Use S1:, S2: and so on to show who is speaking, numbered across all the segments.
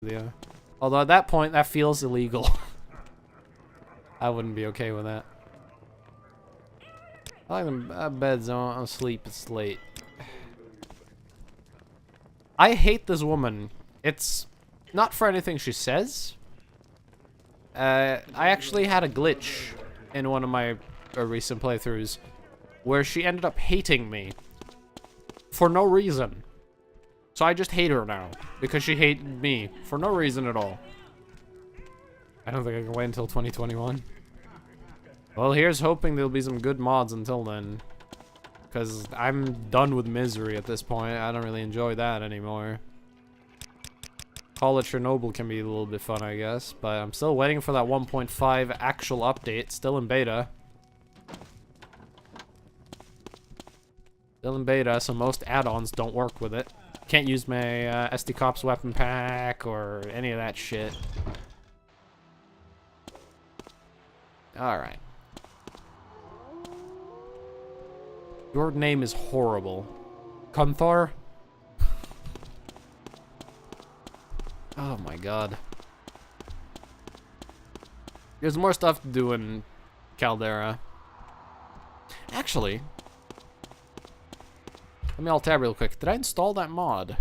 S1: Yeah. Although at that point, that feels illegal. I wouldn't be okay with that. I like the beds on sleep. It's late. I hate this woman. It's not for anything she says. I actually had a glitch in one of my recent playthroughs where she ended up hating me for no reason. So I just hate her now because she hated me for no reason at all. I don't think I can wait until 2021. Well, here's hoping there'll be some good mods until then. Because I'm done with misery at this point. I don't really enjoy that anymore. Call it Chernobyl can be a little bit fun, I guess. But I'm still waiting for that 1.5 actual update. Still in beta. Still in beta, so most add-ons don't work with it. Can't use my SD Cops weapon pack or any of that shit. Alright. Your name is horrible. Kunthar? Oh my god. There's more stuff to do in Caldera. Actually, let me alt tab real quick. Did I install that mod?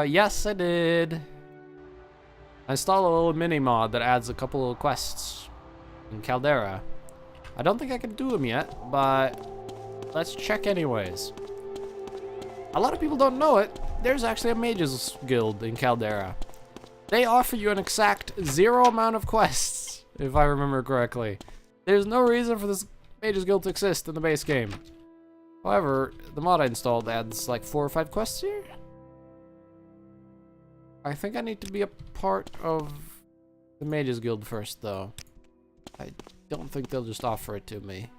S1: Yes, I did. I installed a little mini mod that adds a couple of quests in Caldera. I don't think I can do them yet, but let's check anyways. A lot of people don't know it. There's actually a mages guild in Caldera. They offer you an exact 0 amount of quests, if I remember correctly. There's no reason for this mages guild to exist in the base game. However, the mod I installed adds like 4 or 5 quests here. I think I need to be a part of the mages guild first, though. I don't think they'll just offer it to me.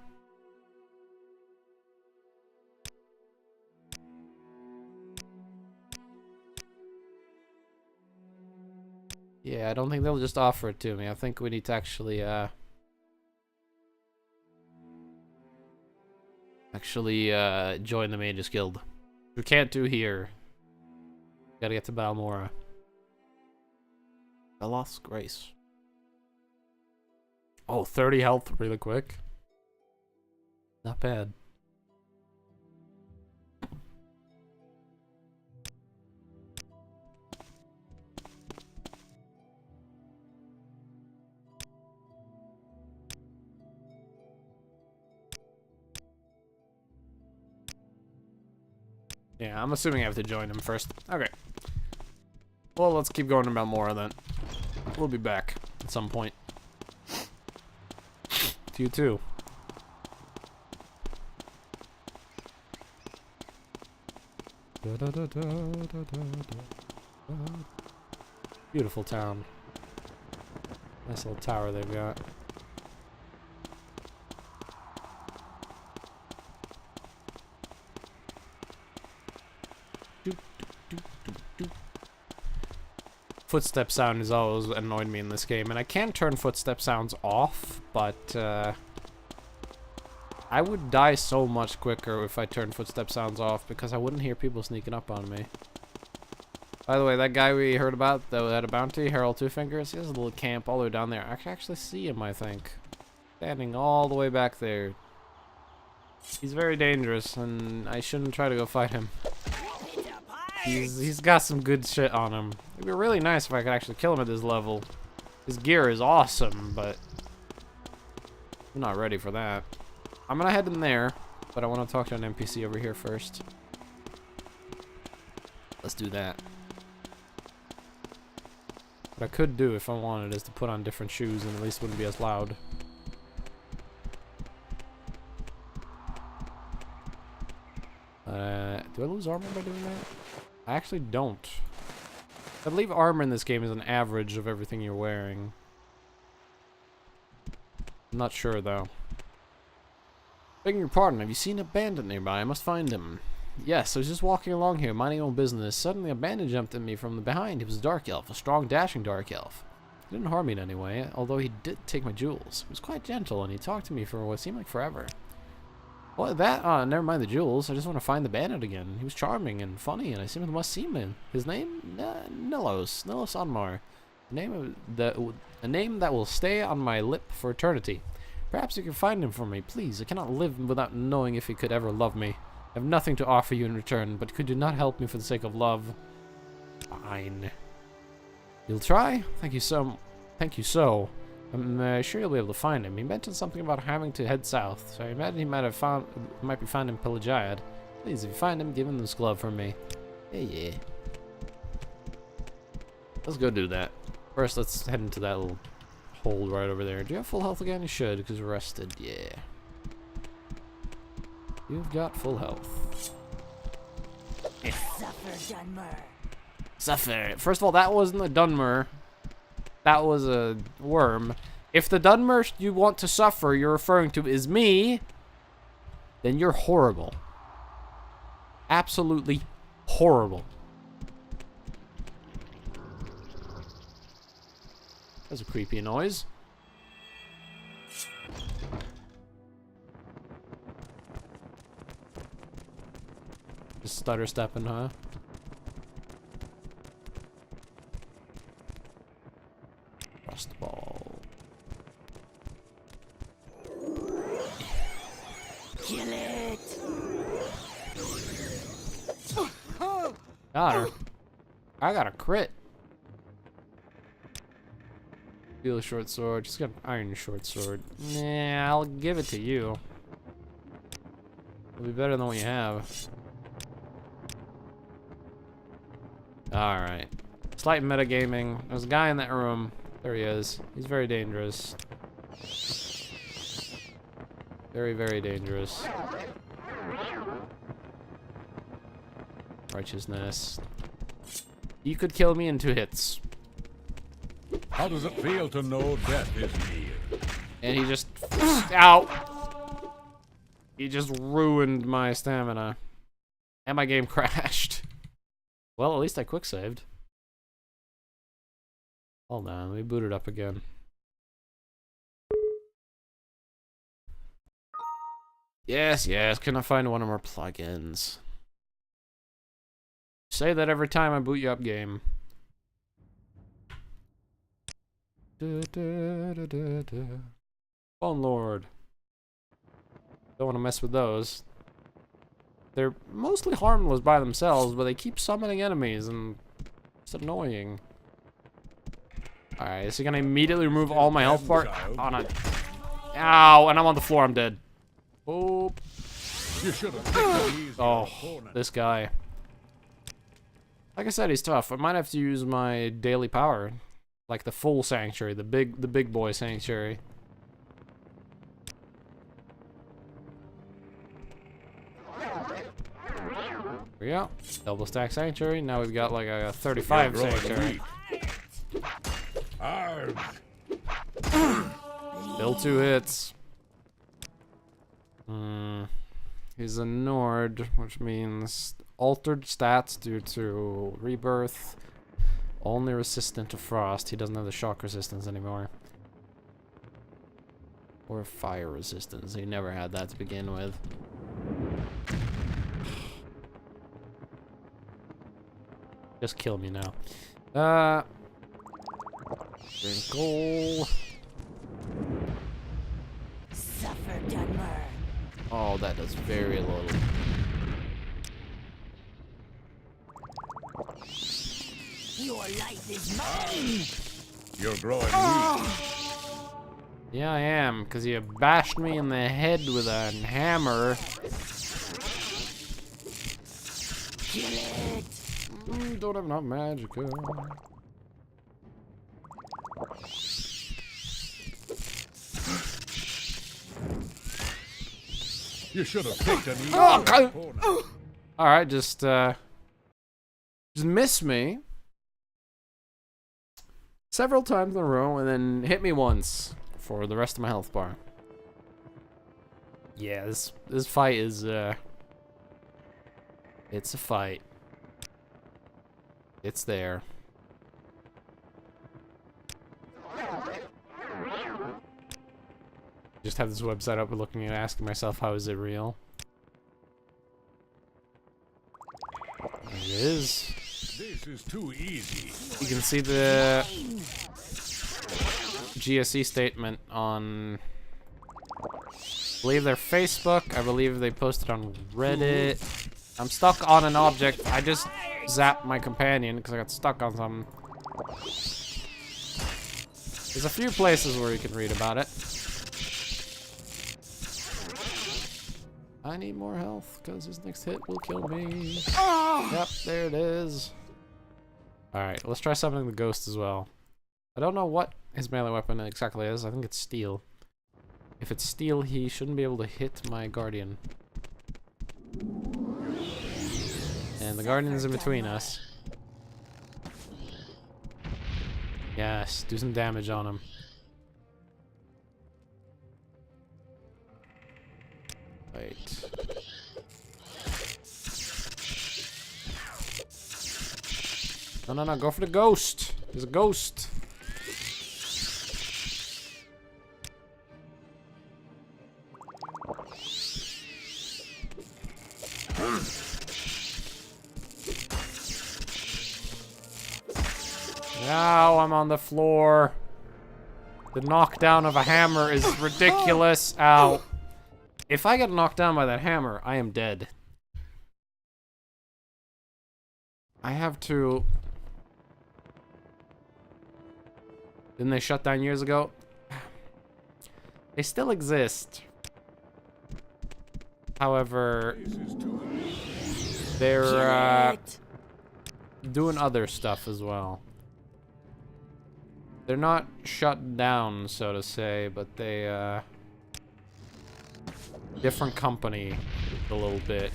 S1: Yeah, I don't think they'll just offer it to me. I think we need to actually, join the Mages Guild. We can't do here. Gotta get to Balmora. Belos Grace. Oh, 30 health really quick. Not bad. Yeah, I'm assuming I have to join him first. Okay. Well, let's keep going about more then. We'll be back at some point. To you too. Beautiful town. Nice little tower they've got. Footstep sound has always annoyed me in this game, and I can turn footstep sounds off, but I would die so much quicker if I turned footstep sounds off because I wouldn't hear people sneaking up on me. By the way, that guy we heard about that had a bounty, Harold Two Fingers, he has a little camp all the way down there. I can actually see him, I think. Standing all the way back there. He's very dangerous, and I shouldn't try to go fight him. He's got some good shit on him. It'd be really nice if I could actually kill him at this level. His gear is awesome, but I'm not ready for that. I'm gonna head in there, but I want to talk to an NPC over here first. Let's do that. What I could do if I wanted is to put on different shoes and at least wouldn't be as loud. Do I lose armor by doing that? I actually don't. I believe armor in this game is an average of everything you're wearing. I'm not sure though. Begging your pardon, have you seen a bandit nearby? I must find him. Yes, I was just walking along here, minding my own business. Suddenly a bandit jumped at me from behind. He was a dark elf, a strong, dashing dark elf. He didn't harm me in any way, although he did take my jewels. He was quite gentle, and he talked to me for what seemed like forever. Well, that, never mind the jewels. I just want to find the bandit again. He was charming and funny, and I simply must see him. His name? Nillos Anmar. A name that will stay on my lip for eternity. Perhaps you can find him for me, please. I cannot live without knowing if he could ever love me. I have nothing to offer you in return, but could you not help me for the sake of love? Fine. You'll try? Thank you so. I'm sure you'll be able to find him. He mentioned something about having to head south, so I imagine he might be found in Pelagiad. Please, if you find him, give him this glove from me. Yeah. Let's go do that. First, let's head into that little hole right over there. Do you have full health again? You should, because you're rested. Yeah. You've got full health.
S2: Suffer, Dunmer.
S1: Suffer. First of all, that wasn't a Dunmer. That was a worm. If the Dunmer you want to suffer you're referring to is me, then you're horrible. Absolutely horrible. That's a creepy noise. Just stutter stepping, huh? Rust ball.
S2: Kill it.
S1: Got her. I got a crit. Steel short sword. Just got an iron short sword. Nah, I'll give it to you. It'll be better than what you have. Alright. Slight metagaming. There's a guy in that room. There he is. He's very dangerous. Very, very dangerous. Righteousness. You could kill me in 2 hits.
S3: How does it feel to know death is near?
S1: And he just... Ow! He just ruined my stamina. And my game crashed. Well, at least I quick saved. Hold on, let me boot it up again. Yes, can I find one of our plugins? Say that every time I boot you up, game. Bone Lord. Don't want to mess with those. They're mostly harmless by themselves, but they keep summoning enemies, and it's annoying. Alright, is he gonna immediately remove all my health bar? Oh, no. Ow, and I'm on the floor, I'm dead. Oh. Oh, this guy. Like I said, he's tough. I might have to use my daily power. Like the full sanctuary, the big boy sanctuary. There we go. Double stack sanctuary. Now we've got like a 35 sanctuary. Still 2 hits. He's a Nord, which means altered stats due to rebirth. Only resistant to frost. He doesn't have the shock resistance anymore. Or fire resistance. He never had that to begin with. Just kill me now. Wrinkle.
S2: Suffer, Dunmer.
S1: Oh, that does very little.
S2: Your life is mine.
S3: You're growing weak.
S1: Yeah, I am, because you bashed me in the head with a hammer.
S2: Kill it.
S1: Don't have enough magicka.
S3: You should have picked an easy opponent.
S1: Alright, just miss me several times in a row and then hit me once for the rest of my health bar. Yeah, this fight is it's a fight. It's there. Just have this website up looking and asking myself, how is it real? There it is.
S3: This is too easy.
S1: You can see the GSE statement on, I believe their Facebook. I believe they posted on Reddit. I'm stuck on an object. I just zapped my companion because I got stuck on something. There's a few places where you can read about it. I need more health because his next hit will kill me. Yep, there it is. Alright, let's try summoning the ghost as well. I don't know what his melee weapon exactly is. I think it's steel. If it's steel, he shouldn't be able to hit my guardian. And the guardian's in between us. Yes, do some damage on him. Wait. No, go for the ghost. There's a ghost. Now I'm on the floor. The knockdown of a hammer is ridiculous. Ow. If I get knocked down by that hammer, I am dead. I have to... Didn't they shut down years ago? They still exist. However, they're doing other stuff as well. They're not shut down, so to say, but they, different company a little bit.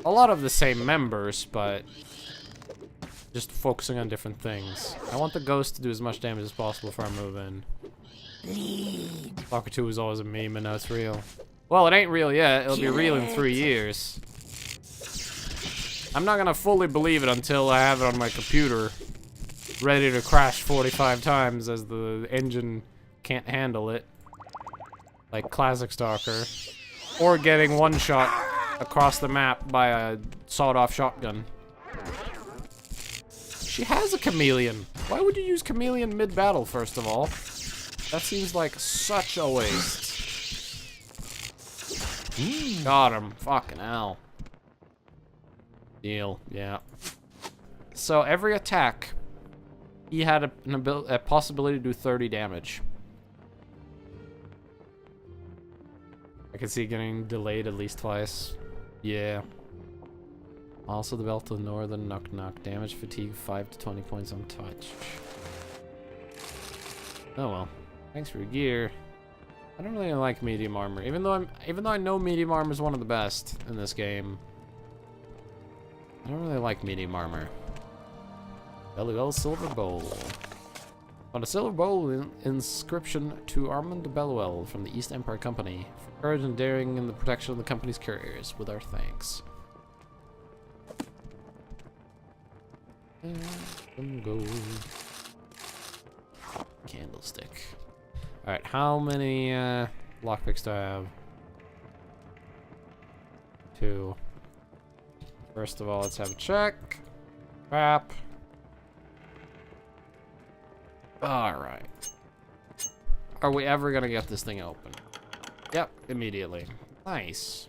S1: A lot of the same members, but just focusing on different things. I want the ghost to do as much damage as possible before I move in. Stalker 2 was always a meme and now it's real. Well, it ain't real yet. It'll be real in 3 years. I'm not gonna fully believe it until I have it on my computer, ready to crash 45 times as the engine can't handle it. Like classic Stalker. Or getting one shot across the map by a sawed-off shotgun. She has a chameleon. Why would you use chameleon mid-battle, first of all? That seems like such a waste. Got him. Fucking hell. Deal. Yeah. So every attack, he had a possibility to do 30 damage. I can see it getting delayed at least twice. Yeah. Also the belt of northern knock. Damage fatigue 5 to 20 points untouched. Oh well. Thanks for your gear. I don't really like medium armor, even though I know medium armor is one of the best in this game. I don't really like medium armor. Belluel silver bowl. On a silver bowl, inscription to Armand de Belluel from the East Empire Company for courage and daring in the protection of the company's couriers. With our thanks. And some gold. Candlestick. Alright, how many lockpicks do I have? 2. First of all, let's have a check. Crap. Alright. Are we ever gonna get this thing open? Yep, immediately. Nice.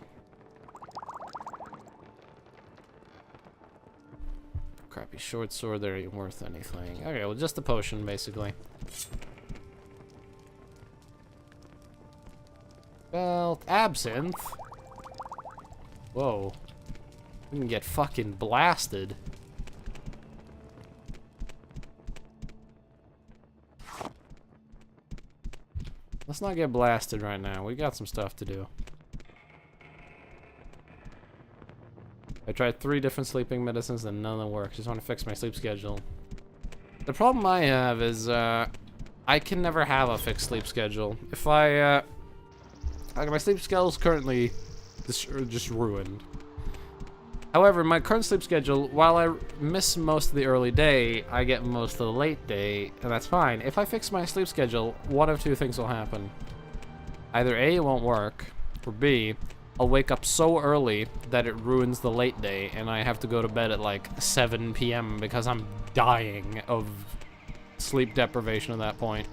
S1: Crappy short sword, that ain't worth anything. Okay, well, just a potion, basically. Belt. Absinthe? Whoa. We can get fucking blasted. Let's not get blasted right now. We got some stuff to do. I tried 3 different sleeping medicines and none of them work. Just want to fix my sleep schedule. The problem I have is I can never have a fixed sleep schedule. If I like my sleep schedule is currently just ruined. However, my current sleep schedule, while I miss most of the early day, I get most of the late day, and that's fine. If I fix my sleep schedule, one of 2 things will happen. Either A, it won't work, or B, I'll wake up so early that it ruins the late day, and I have to go to bed at like 7 p.m. because I'm dying of sleep deprivation at that point.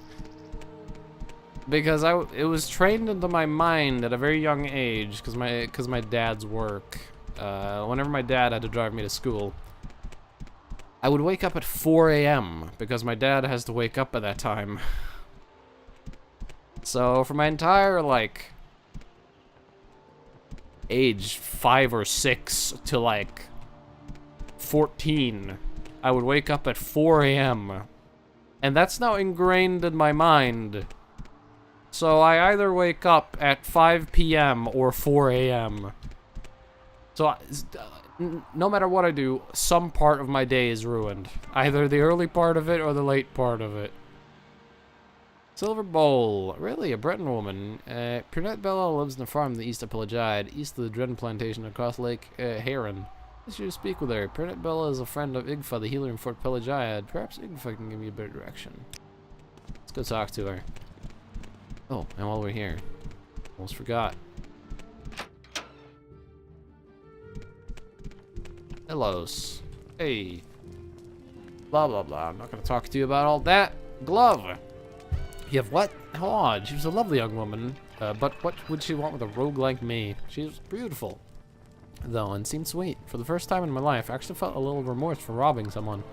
S1: Because it was trained into my mind at a very young age, because my dad's work. Whenever my dad had to drive me to school, I would wake up at 4 a.m. because my dad has to wake up at that time. So for my entire, like, age 5 or 6 to, like, 14, I would wake up at 4 a.m. And that's now ingrained in my mind. So I either wake up at 5 p.m. or 4 a.m. So no matter what I do, some part of my day is ruined. Either the early part of it or the late part of it. Silver Bowl. Really? A Breton woman. Pernette Bella lives in a farm in the east of Pelagide, east of the Dren plantation across Lake Heron. I should speak with her. Pernette Bella is a friend of Igfa, the healer in Fort Pelagide. Perhaps Igfa can give me a better direction. Let's go talk to her. Oh, and while we're here, almost forgot. Hellos. Hey. Blah, blah, blah. I'm not going to talk to you about all that. Glove. You have what? How odd. She was a lovely young woman. But what would she want with a rogue like me? She was beautiful, though, and seemed sweet. For the first time in my life, I actually felt a little remorse for robbing someone.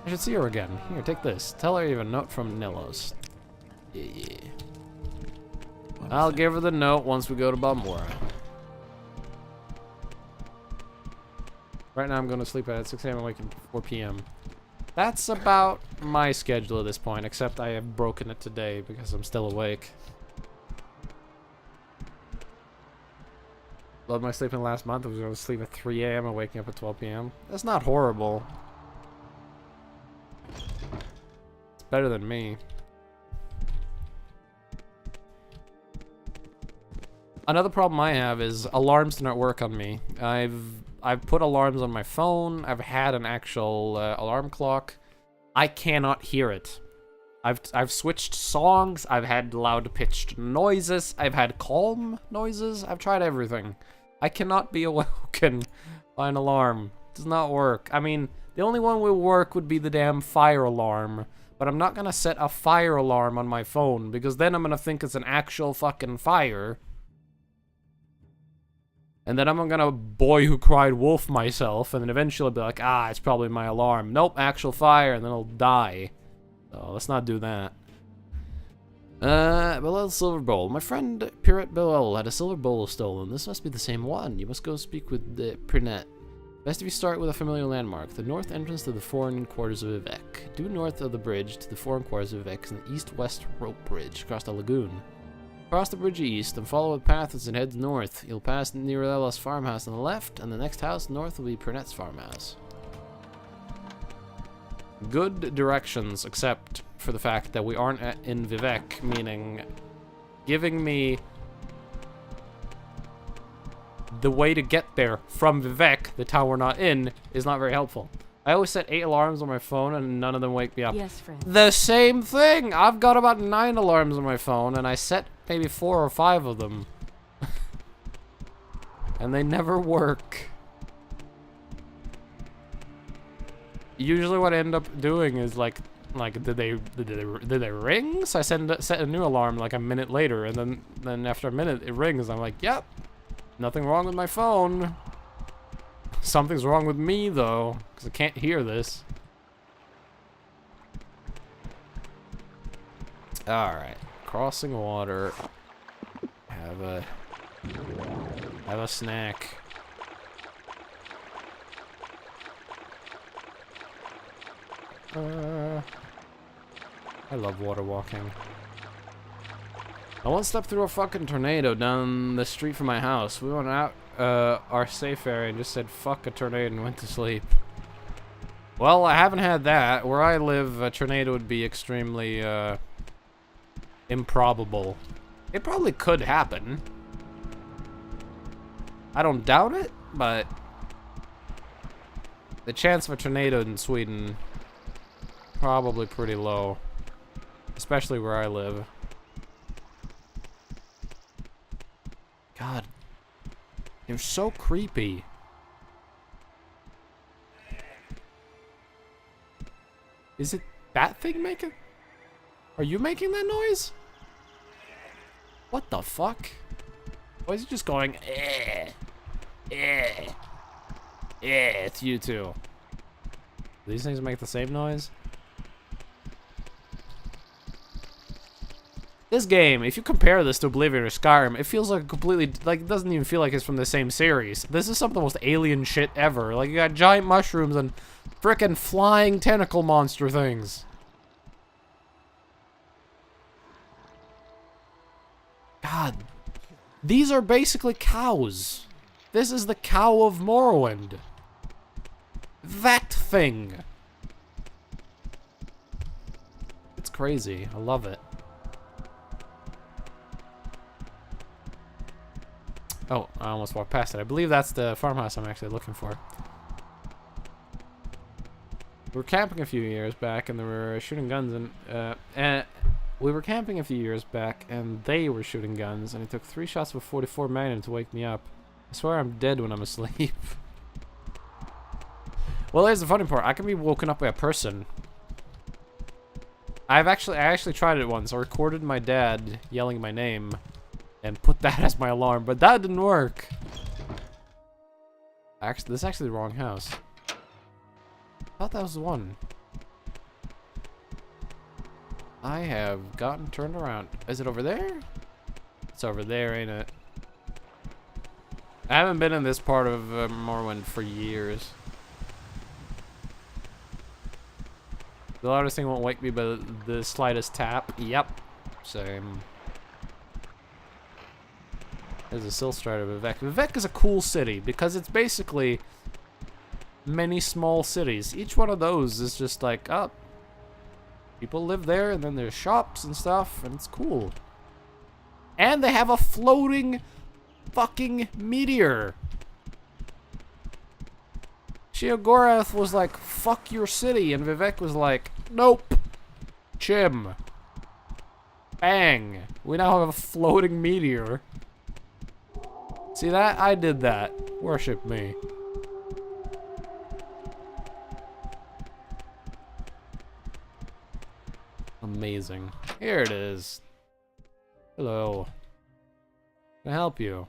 S1: I should see her again. Here, take this. Tell her you have a note from Nilos. Yeah. I'll give her the note once we go to Balmora. Right now I'm going to sleep at 6 a.m. and wake up at 4 p.m. That's about my schedule at this point, except I have broken it today because I'm still awake. Loved my sleeping last month. I was going to sleep at 3 a.m. and waking up at 12 p.m. That's not horrible. It's better than me. Another problem I have is alarms do not work on me. I've put alarms on my phone. I've had an actual alarm clock. I cannot hear it. I've switched songs. I've had loud pitched noises. I've had calm noises. I've tried everything. I cannot be awoken by an alarm. It does not work. I mean, the only one will work would be the damn fire alarm. But I'm not gonna set a fire alarm on my phone because then I'm gonna think it's an actual fucking fire. And then I'm gonna boy who cried wolf myself, and then eventually I'll be like, ah, it's probably my alarm. Nope, actual fire, and then I'll die. So let's not do that. Below silver bowl. My friend Pirate Below had a silver bowl stolen. This must be the same one. You must go speak with the Pernette. Best if you start with a familiar landmark. The north entrance to the foreign quarters of Vivek. Due north of the bridge to the foreign quarters of Vivek is an east-west rope bridge across the lagoon. Cross the bridge east and follow the path as it heads north. You'll pass near Ella's farmhouse on the left, and the next house north will be Pernette's farmhouse. Good directions, except for the fact that we aren't in Vivek, meaning giving me the way to get there from Vivek, the town we're not in, is not very helpful. I always set 8 alarms on my phone and none of them wake me up.
S2: Yes, friend.
S1: The same thing! I've got about 9 alarms on my phone and I set maybe 4 or 5 of them. And they never work. Usually what I end up doing is like did they ring? So I set a new alarm like a minute later, and then after a minute it rings. I'm like, yep, nothing wrong with my phone. Something's wrong with me though, because I can't hear this. All right, crossing water. Have a snack. I love water walking. I once stepped through a fucking tornado down the street from my house. We went out our safe area and just said fuck a tornado and went to sleep. Well, I haven't had that. Where I live, a tornado would be extremely improbable. It probably could happen. I don't doubt it, but the chance of a tornado in Sweden probably pretty low, especially where I live. God, They're so creepy. Is it that thing making? Are you making that noise? What the fuck? Why is it just going, eh, eh, eh, it's you too. Do these things make the same noise? This game, if you compare this to Oblivion or Skyrim, it feels like completely, like, it doesn't even feel like it's from the same series. This is some of the most alien shit ever. Like, you got giant mushrooms and frickin' flying tentacle monster things. God. These are basically cows. This is the cow of Morrowind. That thing. It's crazy. I love it. Oh, I almost walked past it. I believe that's the farmhouse I'm actually looking for. We were camping a few years back, and they were shooting guns, and we were camping a few years back, and they were shooting guns, and it took 3 shots of a 44 Magnum to wake me up. I swear I'm dead when I'm asleep. Well, here's the funny part. I can be woken up by a person. I actually tried it once. I recorded my dad yelling my name and put that as my alarm, but that didn't work. Actually, this is actually the wrong house. I thought that was the one. I have gotten turned around. Is it over there? It's over there, ain't it? I haven't been in this part of Morrowind for years. The loudest thing won't wake me by the slightest tap. Yep. Same. There's a Sill Strider of Vivek. Vivek is a cool city because it's basically many small cities. Each one of those is just like, oh, people live there, and then there's shops and stuff, and it's cool. And they have a floating fucking meteor. Sheogorath was like, fuck your city, and Vivek was like, nope. Chim. Bang. We now have a floating meteor. See that? I did that. Worship me. Amazing. Here it is. Hello. Can I help you?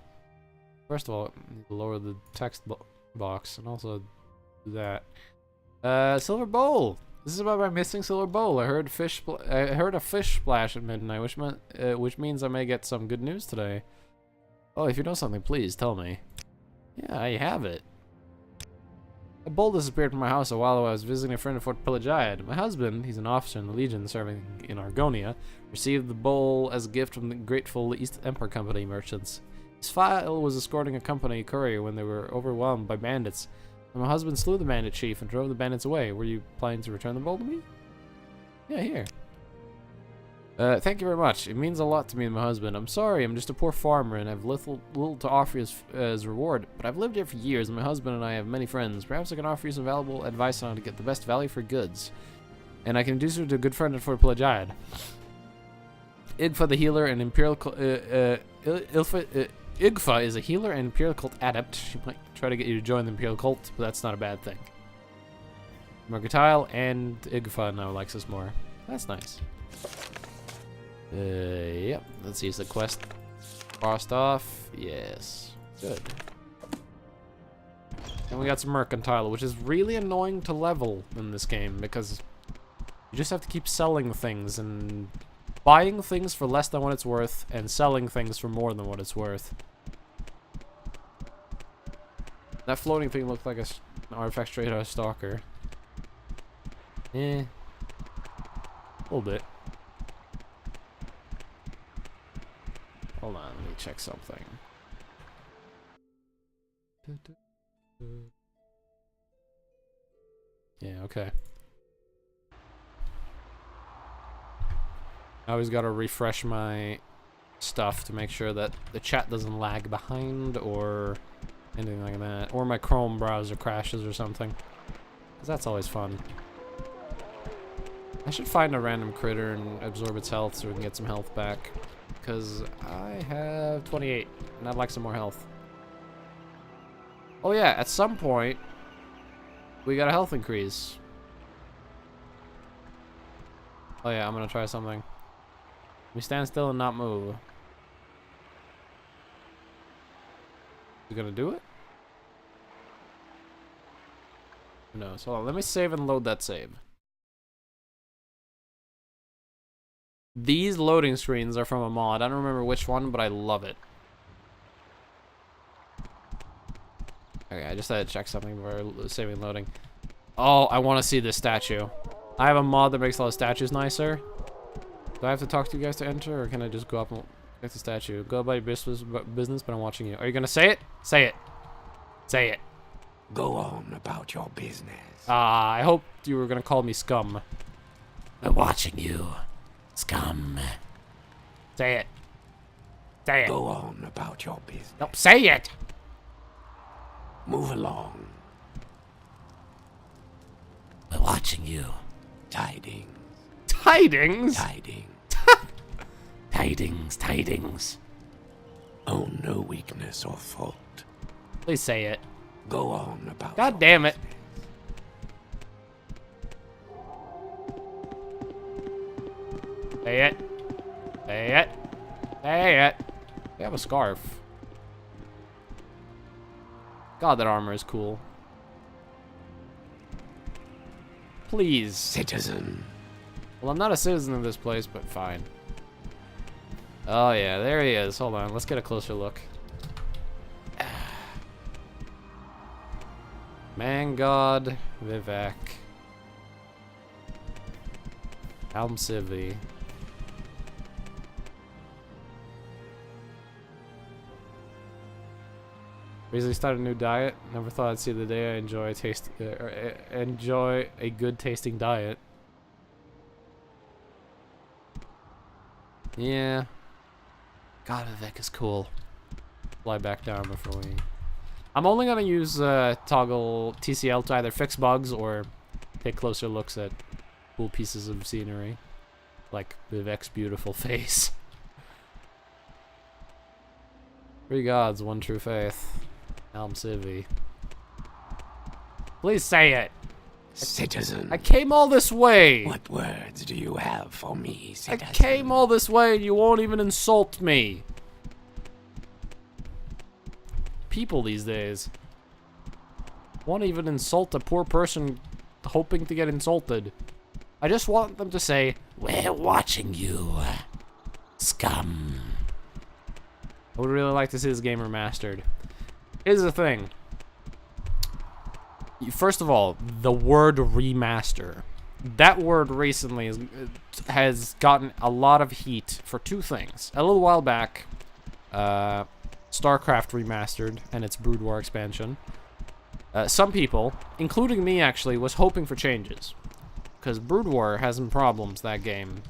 S1: First of all, lower the text box and also do that. Silver bowl. This is about my missing silver bowl. I heard a fish splash at midnight, which means I may get some good news today. Oh, if you know something, please tell me. Yeah, I have it. A bowl disappeared from my house a while I was visiting a friend at Fort Pelagiad. My husband, he's an officer in the Legion serving in Argonia, received the bowl as a gift from the grateful East Empire Company merchants. His file was escorting a company courier when they were overwhelmed by bandits. And my husband slew the bandit chief and drove the bandits away. Were you planning to return the bowl to me? Yeah, here. Thank you very much. It means a lot to me and my husband. I'm sorry, I'm just a poor farmer and have little to offer you as reward, but I've lived here for years and my husband and I have many friends. Perhaps I can offer you some valuable advice on how to get the best value for goods. And I can do so to a good friend at Fort Pelagiad. Igfa the healer and Imperial Igfa is a healer and Imperial cult adept. She might try to get you to join the Imperial cult, but that's not a bad thing. Mercantile and Igfa now likes us more. That's nice. Yep. Let's use the quest. Crossed off. Yes. Good. And we got some Mercantile, which is really annoying to level in this game because you just have to keep selling things and buying things for less than what it's worth and selling things for more than what it's worth. That floating thing looked like an artifact straight out of Stalker. Eh. A little bit. Hold on, let me check something. Yeah, okay. I always gotta refresh my stuff to make sure that the chat doesn't lag behind or anything like that. Or my Chrome browser crashes or something. Because that's always fun. I should find a random critter and absorb its health so we can get some health back. Because I have 28 and I'd like some more health. Oh yeah, at some point, we got a health increase. Oh yeah, I'm gonna try something. We stand still and not move. You gonna do it? Who knows? Hold on, let me save and load that save. These loading screens are from a mod. I don't remember which one, but I love it. Okay, I just had to check something before saving loading. Oh, I want to see this statue. I have a mod that makes all the statues nicer. Do I have to talk to you guys to enter, or can I just go up and get the statue? Go about your business, but I'm watching you. Are you gonna say it? Say it. Say it.
S4: Go on about your business.
S1: Ah, I hoped you were gonna call me scum.
S2: I'm watching you, scum.
S1: Say it. Say it.
S4: Go on about your business.
S1: Nope, say it.
S4: Move along.
S2: I'm watching you.
S4: Tidings.
S1: Tidings?
S4: Tidings.
S2: Tidings, tidings.
S4: Oh, no weakness or fault.
S1: Please say it.
S4: Go on about
S1: God
S4: your
S1: damn it. Say it. Say it. Say it. They have a scarf. God, that armor is cool. Please.
S4: citizen.
S1: Well, I'm not a citizen of this place, but fine. Oh, yeah, there he is. Hold on, let's get a closer look. Man God Vivek. Almcivi. Recently started a new diet. Never thought I'd see the day I enjoy a good tasting diet. Yeah. God, Vivek is cool. Fly back down before we... I'm only gonna use toggle TCL to either fix bugs or take closer looks at cool pieces of scenery. Like Vivek's beautiful face. 3 gods, 1 true faith. Almcivi. Please say it.
S4: Citizen.
S1: I came all this way.
S4: What words do you have for me, citizen?
S1: I came all this way and you won't even insult me. People these days won't even insult a poor person hoping to get insulted. I just want them to say,
S2: We're watching you, scum.
S1: I would really like to see this game remastered. Here's the thing. First of all, the word remaster. That word recently has gotten a lot of heat for 2 things. A little while back, StarCraft remastered and its Brood War expansion. Some people, including me actually, was hoping for changes. Because Brood War has some problems, that game.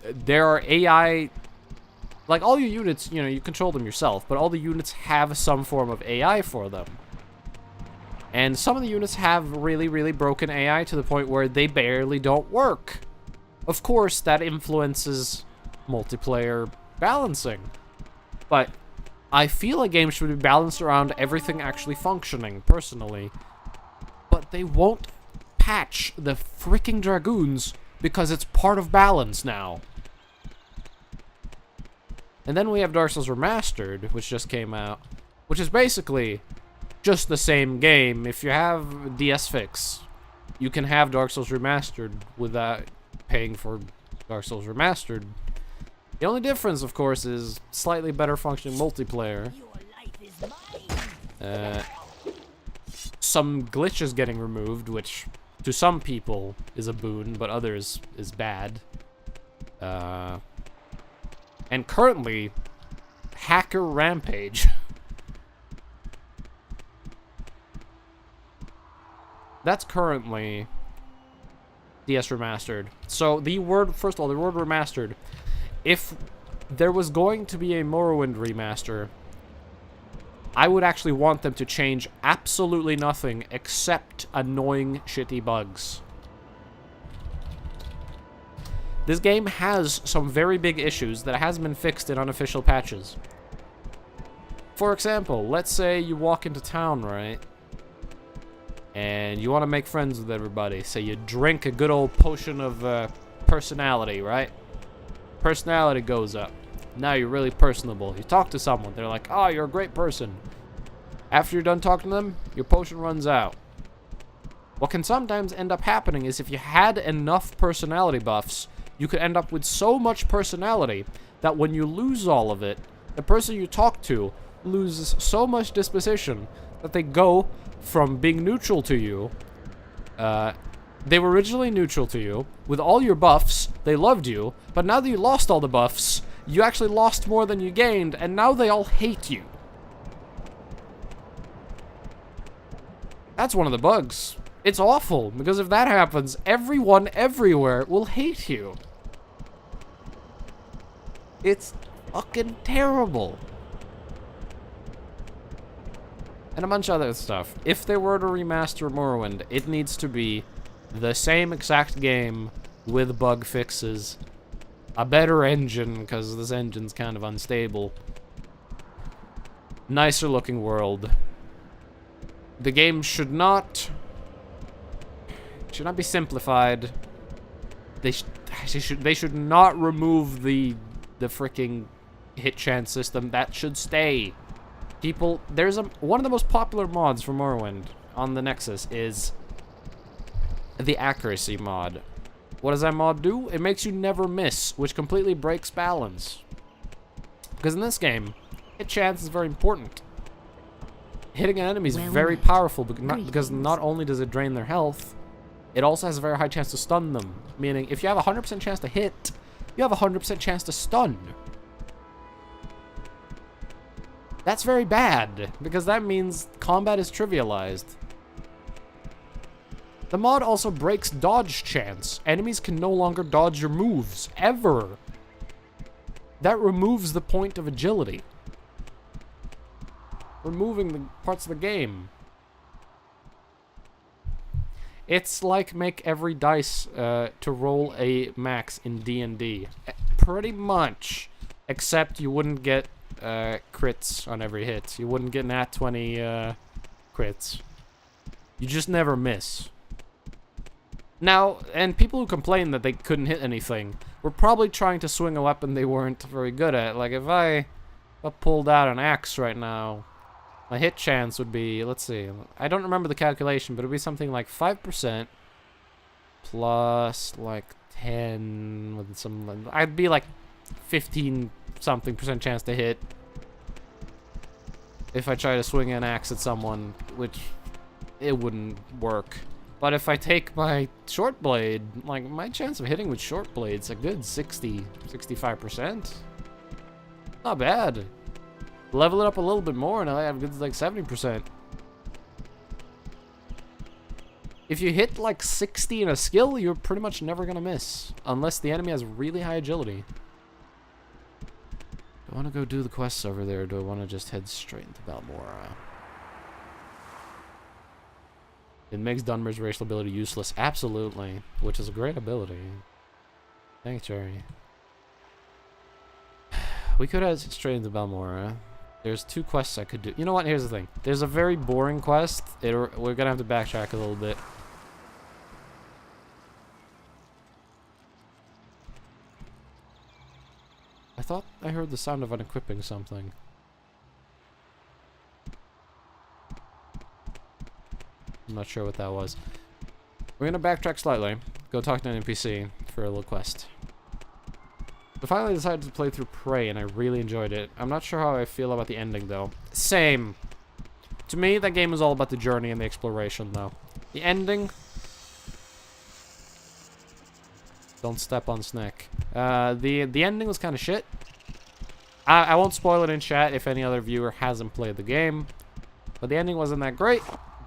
S1: There are AI... Like, all your units, you know, you control them yourself, but all the units have some form of AI for them. And some of the units have really, really broken AI to the point where they barely don't work. Of course, that influences multiplayer balancing. But I feel a game should be balanced around everything actually functioning, personally. But they won't patch the freaking Dragoons because it's part of balance now. And then we have Dark Souls Remastered, which just came out, which is basically just the same game. If you have DS Fix, you can have Dark Souls Remastered without paying for Dark Souls Remastered. The only difference, of course, is slightly better functioning multiplayer.
S2: Your life is mine.
S1: Some glitches getting removed, which to some people is a boon, but others is bad. And currently, Hacker Rampage. That's currently DS Remastered. So the word, first of all, the word remastered. If there was going to be a Morrowind remaster, I would actually want them to change absolutely nothing except annoying, shitty bugs. This game has some very big issues that hasn't been fixed in unofficial patches. For example, let's say you walk into town, right? And you want to make friends with everybody. So you drink a good old potion of personality, right? Personality goes up. Now you're really personable. You talk to someone. They're like, oh, you're a great person. After you're done talking to them, your potion runs out. What can sometimes end up happening is if you had enough personality buffs, you could end up with so much personality that when you lose all of it, the person you talk to loses so much disposition that they go from being neutral to you. They were originally neutral to you. With all your buffs, they loved you. But now that you lost all the buffs, you actually lost more than you gained, and now they all hate you. That's one of the bugs. It's awful, because if that happens, everyone everywhere will hate you. It's fucking terrible. And a bunch of other stuff. If they were to remaster Morrowind, it needs to be the same exact game with bug fixes. A better engine, because this engine's kind of unstable. Nicer looking world. The game should not be simplified. They should not remove the freaking hit chance system. That should stay. People, there's one of the most popular mods for Morrowind on the Nexus is the accuracy mod. What does that mod do? It makes you never miss, which completely breaks balance. Because in this game, hit chance is very important. Hitting an enemy is very powerful because not only does it drain their health, it also has a very high chance to stun them. Meaning, if you have a 100% chance to hit, you have a 100% chance to stun. That's very bad, because that means combat is trivialized. The mod also breaks dodge chance. Enemies can no longer dodge your moves, ever. That removes the point of agility. Removing the parts of the game. It's like make every dice to roll a max in D&D. Pretty much. Except you wouldn't get crits on every hit. You wouldn't get nat 20 crits. You just never miss. Now, and people who complain that they couldn't hit anything were probably trying to swing a weapon they weren't very good at. Like, if I pulled out an axe right now, my hit chance would be, let's see, I don't remember the calculation, but it would be something like 5% plus, like, 10 with some, I'd be like 15-something% chance to hit if I try to swing an axe at someone, which it wouldn't work. But if I take my short blade, like, my chance of hitting with short blade's a good 65%. Not bad. Level it up a little bit more and I have good, like, 70%. If you hit, like, 60 in a skill, you're pretty much never gonna miss. Unless the enemy has really high agility. Do I want to go do the quests over there, or do I want to just head straight into Balmora? It makes Dunmer's racial ability useless. Absolutely. Which is a great ability. Thanks, Jerry. We could head straight into Balmora. There's 2 quests I could do. You know what? Here's the thing. There's a very boring quest. We're going to have to backtrack a little bit. I thought I heard the sound of unequipping something. I'm not sure what that was. We're gonna backtrack slightly. Go talk to an NPC for a little quest. I finally decided to play through Prey, and I really enjoyed it. I'm not sure how I feel about the ending, though. Same. To me, that game is all about the journey and the exploration, though. The ending... Don't step on Snake. The ending was kind of shit. I won't spoil it in chat if any other viewer hasn't played the game. But the ending wasn't that great.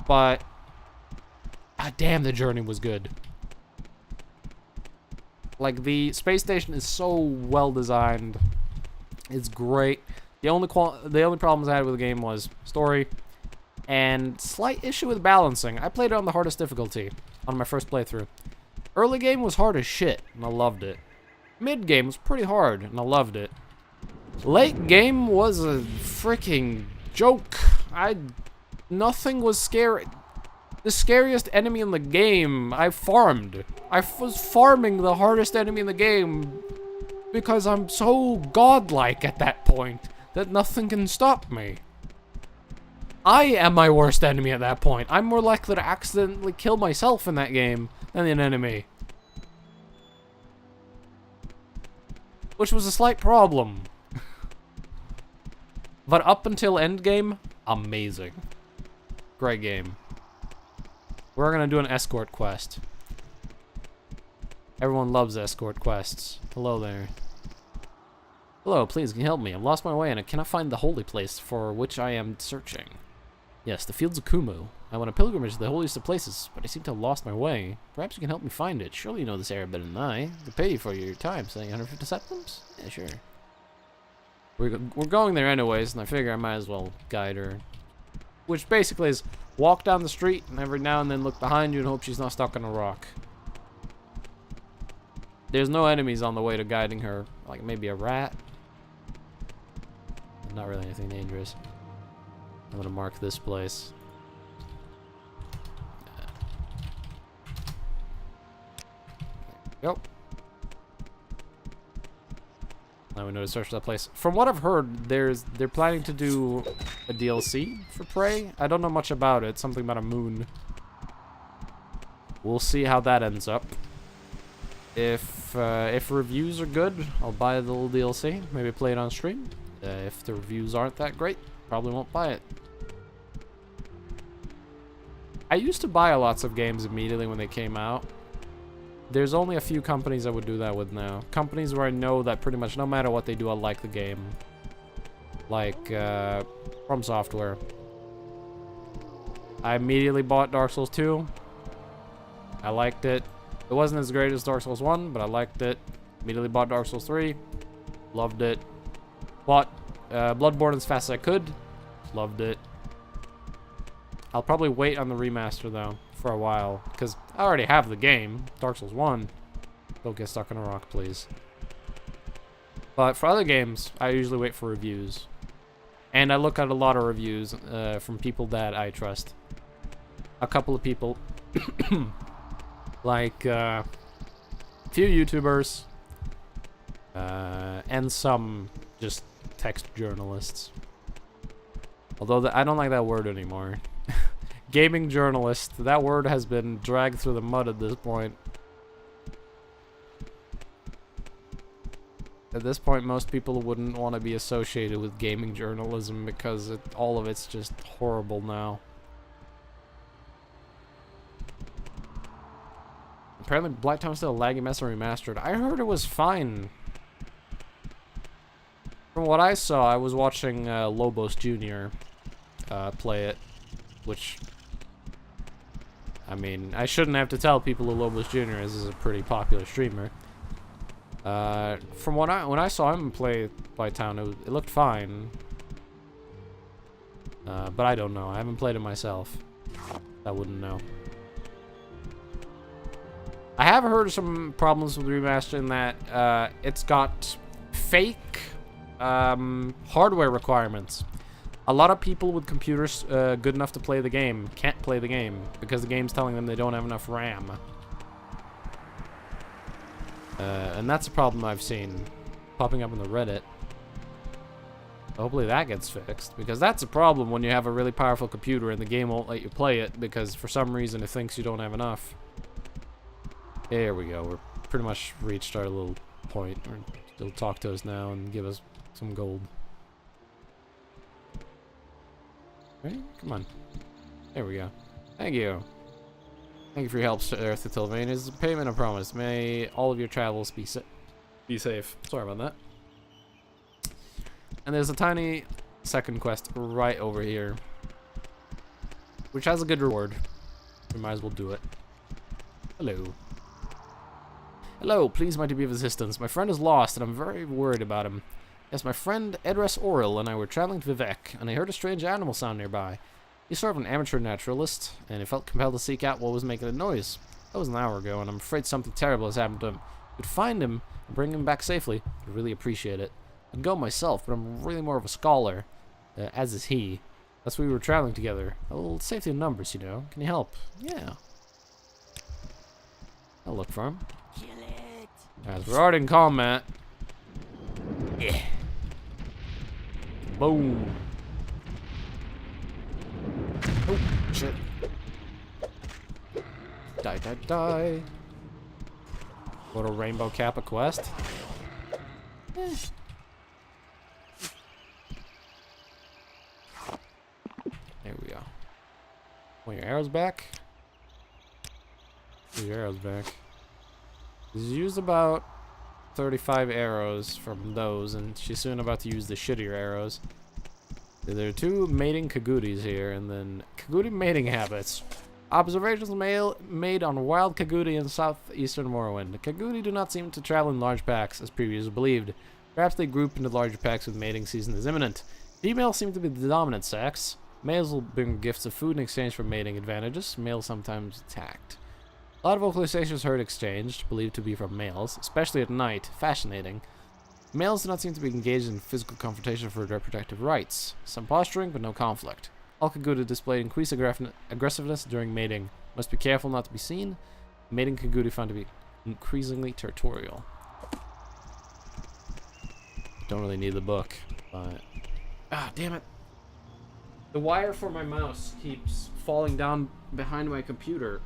S1: But... ah, damn, the journey was good. Like, the space station is so well designed. It's great. The only problems I had with the game was story and slight issue with balancing. I played it on the hardest difficulty on my first playthrough. Early game was hard as shit, and I loved it. Mid game was pretty hard, and I loved it. Late game was a freaking joke. Nothing was scary. The scariest enemy in the game, I farmed. I was farming the hardest enemy in the game because I'm so godlike at that point that nothing can stop me. I am my worst enemy at that point. I'm more likely to accidentally kill myself in that game than an enemy. Which was a slight problem. But up until endgame, amazing. Great game. We're gonna do an escort quest. Everyone loves escort quests. Hello there. Hello, please, can you help me? I've lost my way and I cannot find the holy place for which I am searching. Yes, the fields of Kumu. I went a pilgrimage to the holiest of places, but I seem to have lost my way. Perhaps you can help me find it. Surely you know this area better than I. To pay you for your time, saying 150 septims? Yeah, sure. We're going there anyways, and I figure I might as well guide her. Which basically is walk down the street, and every now and then look behind you and hope she's not stuck on a rock. There's no enemies on the way to guiding her. Like maybe a rat. Not really anything dangerous. I'm gonna mark this place. Yep. Now we know to search that place. From what I've heard, they're planning to do a DLC for Prey. I don't know much about it. Something about a moon. We'll see how that ends up. If reviews are good, I'll buy the little DLC. Maybe play it on stream. If the reviews aren't that great, probably won't buy it. I used to buy lots of games immediately when they came out. There's only a few companies I would do that with now. Companies where I know that pretty much no matter what they do, I like the game. Like, From Software. I immediately bought Dark Souls 2. I liked it. It wasn't as great as Dark Souls 1, but I liked it. Immediately bought Dark Souls 3. Loved it. Bought Bloodborne as fast as I could. Loved it. I'll probably wait on the remaster, though, for a while. Because I already have the game. Dark Souls 1. Don't get stuck on a rock, please. But for other games, I usually wait for reviews. And I look at a lot of reviews from people that I trust. A couple of people. Like, a few YouTubers. And some just text journalists. Although I don't like that word anymore. Gaming journalist. That word has been dragged through the mud at this point. At this point, most people wouldn't want to be associated with gaming journalism because all of it's just horrible now. Apparently, Black Town's still a laggy mess and remastered. I heard it was fine. From what I saw, I was watching Lobos Jr. Play it, which, I mean, I shouldn't have to tell people who Lobos Jr. is a pretty popular streamer. From when I saw him play Black Town, it looked fine. But I don't know. I haven't played it myself. I wouldn't know. I have heard some problems with the remaster in that it's got fake hardware requirements. A lot of people with computers good enough to play the game can't play the game because the game's telling them they don't have enough RAM. And that's a problem I've seen popping up in the Reddit. Hopefully that gets fixed, because that's a problem when you have a really powerful computer and the game won't let you play it because for some reason it thinks you don't have enough. There we go. We're pretty much reached our little point. They'll talk to us now and give us some gold. Right? Come on. There we go. Thank you. Thank you for your help, Earth to Tilvane. Is a payment, I promise. May all of your travels be safe. Sorry about that. And there's a tiny second quest right over here, which has a good reward. We might as well do it. Hello. Hello, please might be of assistance. My friend is lost, and I'm very worried about him. Yes, my friend Edras Oril and I were traveling to Vivek, and I heard a strange animal sound nearby. He's sort of an amateur naturalist, and he felt compelled to seek out what was making a noise. That was an hour ago, and I'm afraid something terrible has happened to him. If we could find him and bring him back safely, I'd really appreciate it. I'd go myself, but I'm really more of a scholar, as is he. That's why we were traveling together. A little safety in numbers, you know. Can you help? Yeah. I'll look for him.
S2: Kill it.
S1: As we're already in combat.
S2: Yeah.
S1: Boom. Oh, shit. Die, die, die. What a Rainbow Kappa quest. Eh. There we go. Want your arrows back? Your arrows back. She's used about 35 arrows from those, and she's soon about to use the shittier arrows. There are 2 mating Kagutis here, and then Kaguti mating habits. Observations made on wild Kaguti in southeastern Morrowind. The Kaguti do not seem to travel in large packs, as previously believed. Perhaps they group into larger packs when mating season is imminent. Females seem to be the dominant sex. Males will bring gifts of food in exchange for mating advantages. Males sometimes attacked. A lot of vocalizations heard exchanged, believed to be from males, especially at night. Fascinating. Males do not seem to be engaged in physical confrontation for reproductive rights. Some posturing, but no conflict. All Kaguti display increased aggressiveness during mating. Must be careful not to be seen. Mating Kaguti found to be increasingly territorial. Don't really need the book, but... Ah, damn it. The wire for my mouse keeps falling down behind my computer,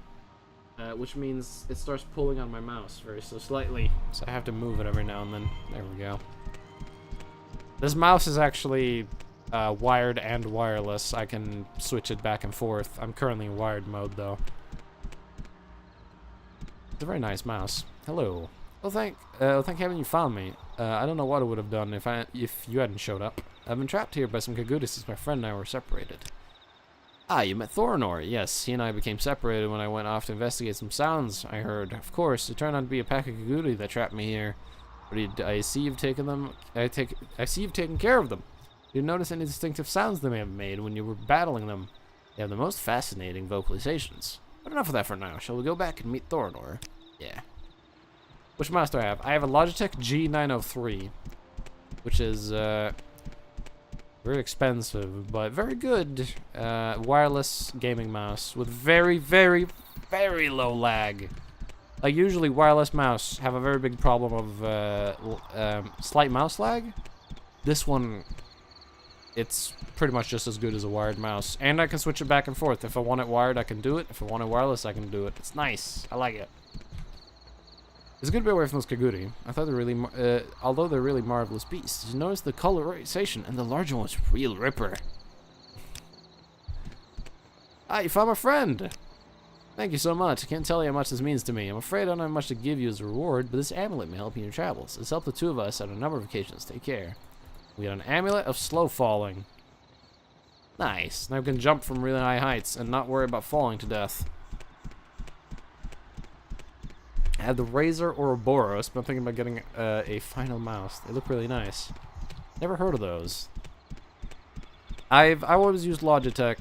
S1: which means it starts pulling on my mouse very so slightly. So I have to move it every now and then. There we go. This mouse is actually wired and wireless. I can switch it back and forth. I'm currently in wired mode though. It's a very nice mouse. Hello. Oh, thank heaven you found me. I don't know what I would have done if you hadn't showed up. I've been trapped here by some Kagutis since my friend and I were separated. Ah, you met Thorinor. Yes, he and I became separated when I went off to investigate some sounds I heard. Of course, it turned out to be a pack of Kaguti that trapped me here. But I see you've taken them. I see you've taken care of them. You notice any distinctive sounds they may have made when you were battling them? They have the most fascinating vocalizations. But enough of that for now. Shall we go back and meet Thorinor? Yeah. Which mouse do I have? I have a Logitech G903, which is very expensive, but very good wireless gaming mouse with very, very, very low lag. Like usually wireless mouse have a very big problem of slight mouse lag. This one, it's pretty much just as good as a wired mouse, and I can switch it back and forth. If I want it wired, I can do it. If I want it wireless, I can do it. It's nice. I like it. It's a good bit away from those Kaguti. I thought they're really, although they're really marvelous beasts. Did you notice the colorization? And the larger one's real ripper. Ah, you found my friend. Thank you so much. I can't tell you how much this means to me. I'm afraid I don't have much to give you as a reward, but this amulet may help you in your travels. It's helped the 2 of us on a number of occasions. Take care. We got an amulet of slow falling. Nice. Now we can jump from really high heights and not worry about falling to death. I have the Razor Ouroboros, but I'm thinking about getting a final mouse. They look really nice. Never heard of those. I always used Logitech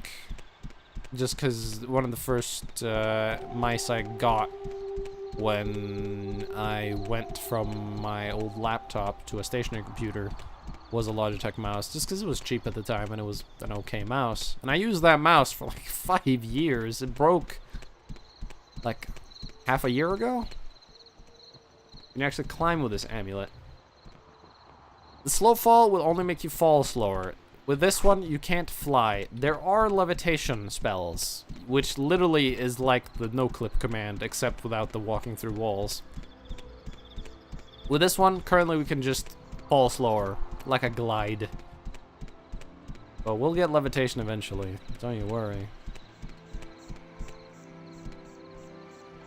S1: just because one of the first mice I got when I went from my old laptop to a stationary computer was a Logitech mouse, just because it was cheap at the time and it was an okay mouse. And I used that mouse for like 5 years. It broke like half a year ago. You can actually climb with this amulet. The slow fall will only make you fall slower. With this one, you can't fly. There are levitation spells, which literally is like the no-clip command, except without the walking through walls. With this one, currently we can just fall slower, like a glide. But we'll get levitation eventually, don't you worry.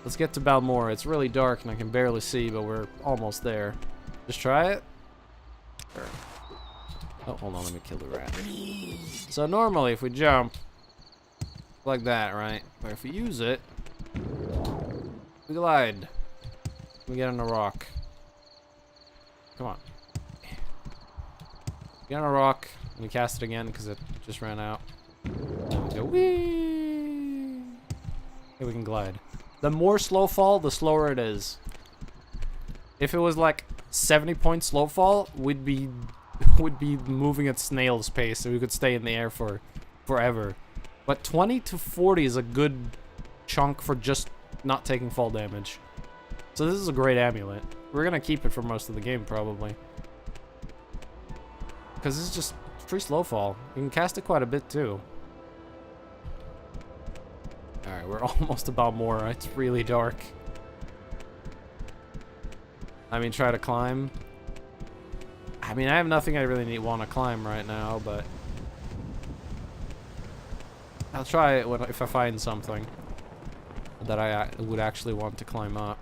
S1: Let's get to Balmora. It's really dark and I can barely see, but we're almost there. Just try it. Sure. Oh, hold on, let me kill the rat. So normally if we jump like that, right? But if we use it, we glide. We get on a rock. Come on. Get on a rock, and we cast it again because it just ran out. And we go whee! Okay, we can glide. The more slow fall, the slower it is. If it was like 70-point slow fall, we'd be moving at snail's pace, so we could stay in the air for forever. But 20 to 40 is a good chunk for just not taking fall damage. So this is a great amulet. We're gonna keep it for most of the game, probably. Because this is just free slow fall. You can cast it quite a bit, too. Alright, we're almost about Mora. It's really dark. I mean, try to climb. I mean, I have nothing I really want to climb right now, but... I'll try it if I find something that I would actually want to climb up.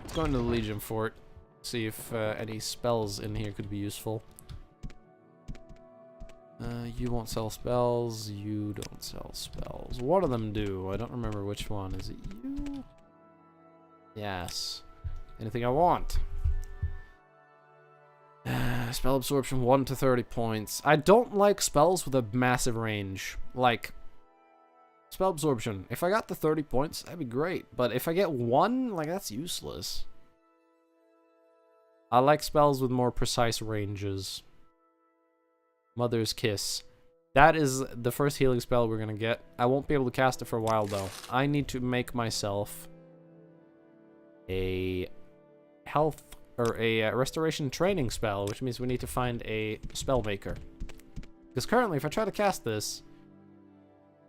S1: Let's go into the Legion Fort. See if any spells in here could be useful. You won't sell spells. You don't sell spells. One of them do. I don't remember which one. Is it you? Yes. Anything I want. Spell absorption 1 to 30 points. I don't like spells with a massive range. Like, spell absorption. If I got the 30 points, that'd be great. But if I get 1, like, that's useless. I like spells with more precise ranges. Mother's Kiss. That is the first healing spell we're gonna get. I won't be able to cast it for a while, though. I need to make myself a health or a restoration training spell, which means we need to find a spell maker. Because currently, if I try to cast this,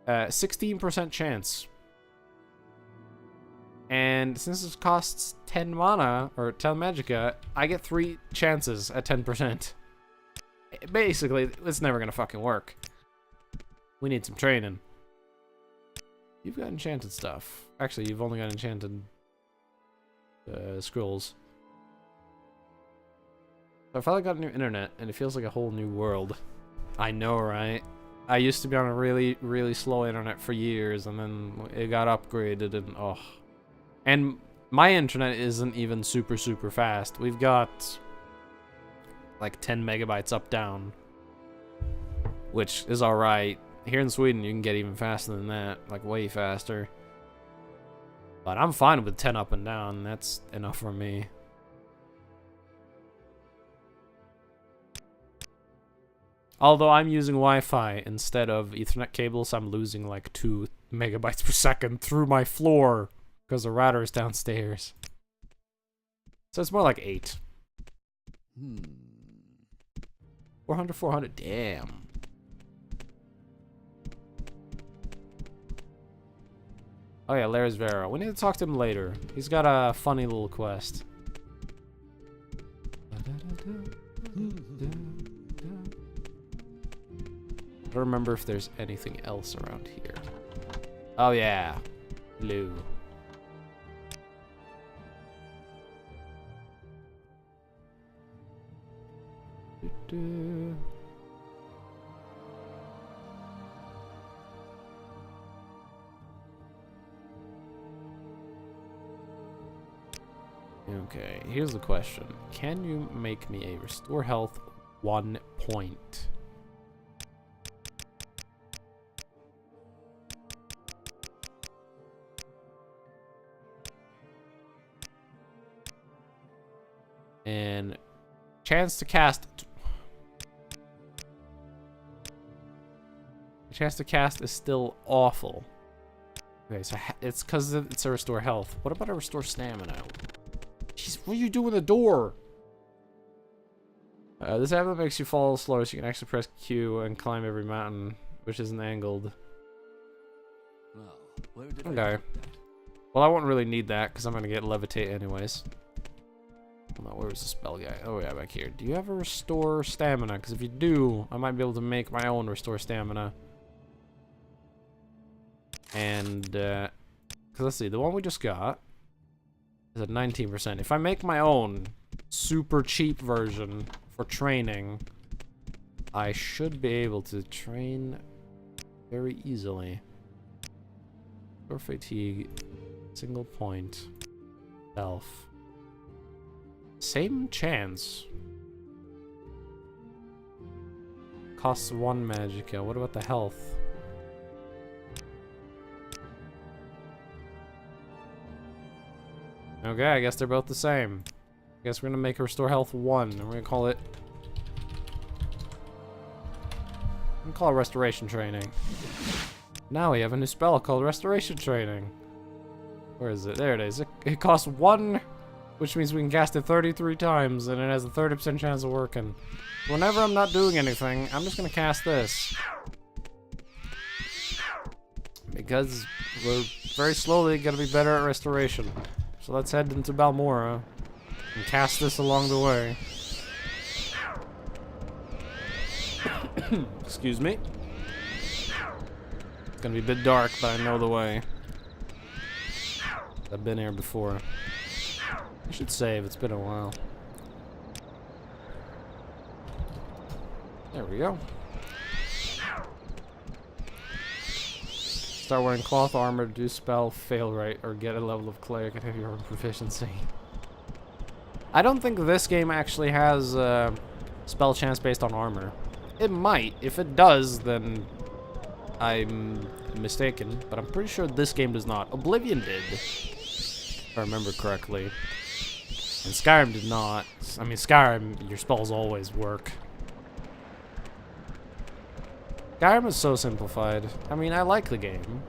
S1: 16% chance. And since it costs 10 mana, or 10 magicka, I get 3 chances at 10%. Basically, it's never gonna fucking work. We need some training. You've got enchanted stuff. Actually, you've only got enchanted scrolls. So I finally got a new internet, and it feels like a whole new world. I know, right? I used to be on a really, really slow internet for years, and then it got upgraded, and oh. And my internet isn't even super, super fast. We've got like 10 megabytes up, down, which is alright. Here in Sweden, you can get even faster than that, like way faster. But I'm fine with 10 up and down. That's enough for me. Although I'm using Wi-Fi instead of Ethernet cables, I'm losing like 2 megabytes per second through my floor because the router is downstairs. So it's more like 8. 400, 400, damn. Oh yeah, Lares Vera. We need to talk to him later. He's got a funny little quest. I don't remember if there's anything else around here. Oh yeah, blue. Okay, here's the question. Can you make me a restore health 1 point? And chance to cast. The chance to cast is still awful. Okay, so it's because it's a restore health. What about a restore stamina? Jeez, what are you doing with the door? This amulet makes you fall slower, so you can actually press Q and climb every mountain, which isn't angled. Okay. Well, I won't really need that because I'm gonna get levitate anyways. Hold on, where was the spell guy? Oh yeah, back here. Do you have a restore stamina? Because if you do, I might be able to make my own restore stamina. And because let's see, the one we just got is at 19%. If I make my own super cheap version for training, I should be able to train very easily. Or fatigue, single point, health. Same chance. Costs 1 magicka. What about the health? Okay, I guess they're both the same. I guess we're gonna make a restore health 1, and we're gonna call it can call it restoration training. Now we have a new spell called restoration training. Where is it? There it is. It costs 1, which means we can cast it 33 times, and it has a 30% chance of working. Whenever I'm not doing anything, I'm just gonna cast this. Because we're very slowly gonna be better at restoration. So let's head into Balmora and cast this along the way. Excuse me. It's gonna be a bit dark, but I know the way. I've been here before. I should save, it's been a while. There we go. Start wearing cloth armor, do spell, fail right, or get a level of cleric and have your own proficiency. I don't think this game actually has spell chance based on armor. It might. If it does, then I'm mistaken, but I'm pretty sure this game does not. Oblivion did, if I remember correctly. And Skyrim did not. I mean, Skyrim, your spells always work. Skyrim is so simplified. I mean, I like the game.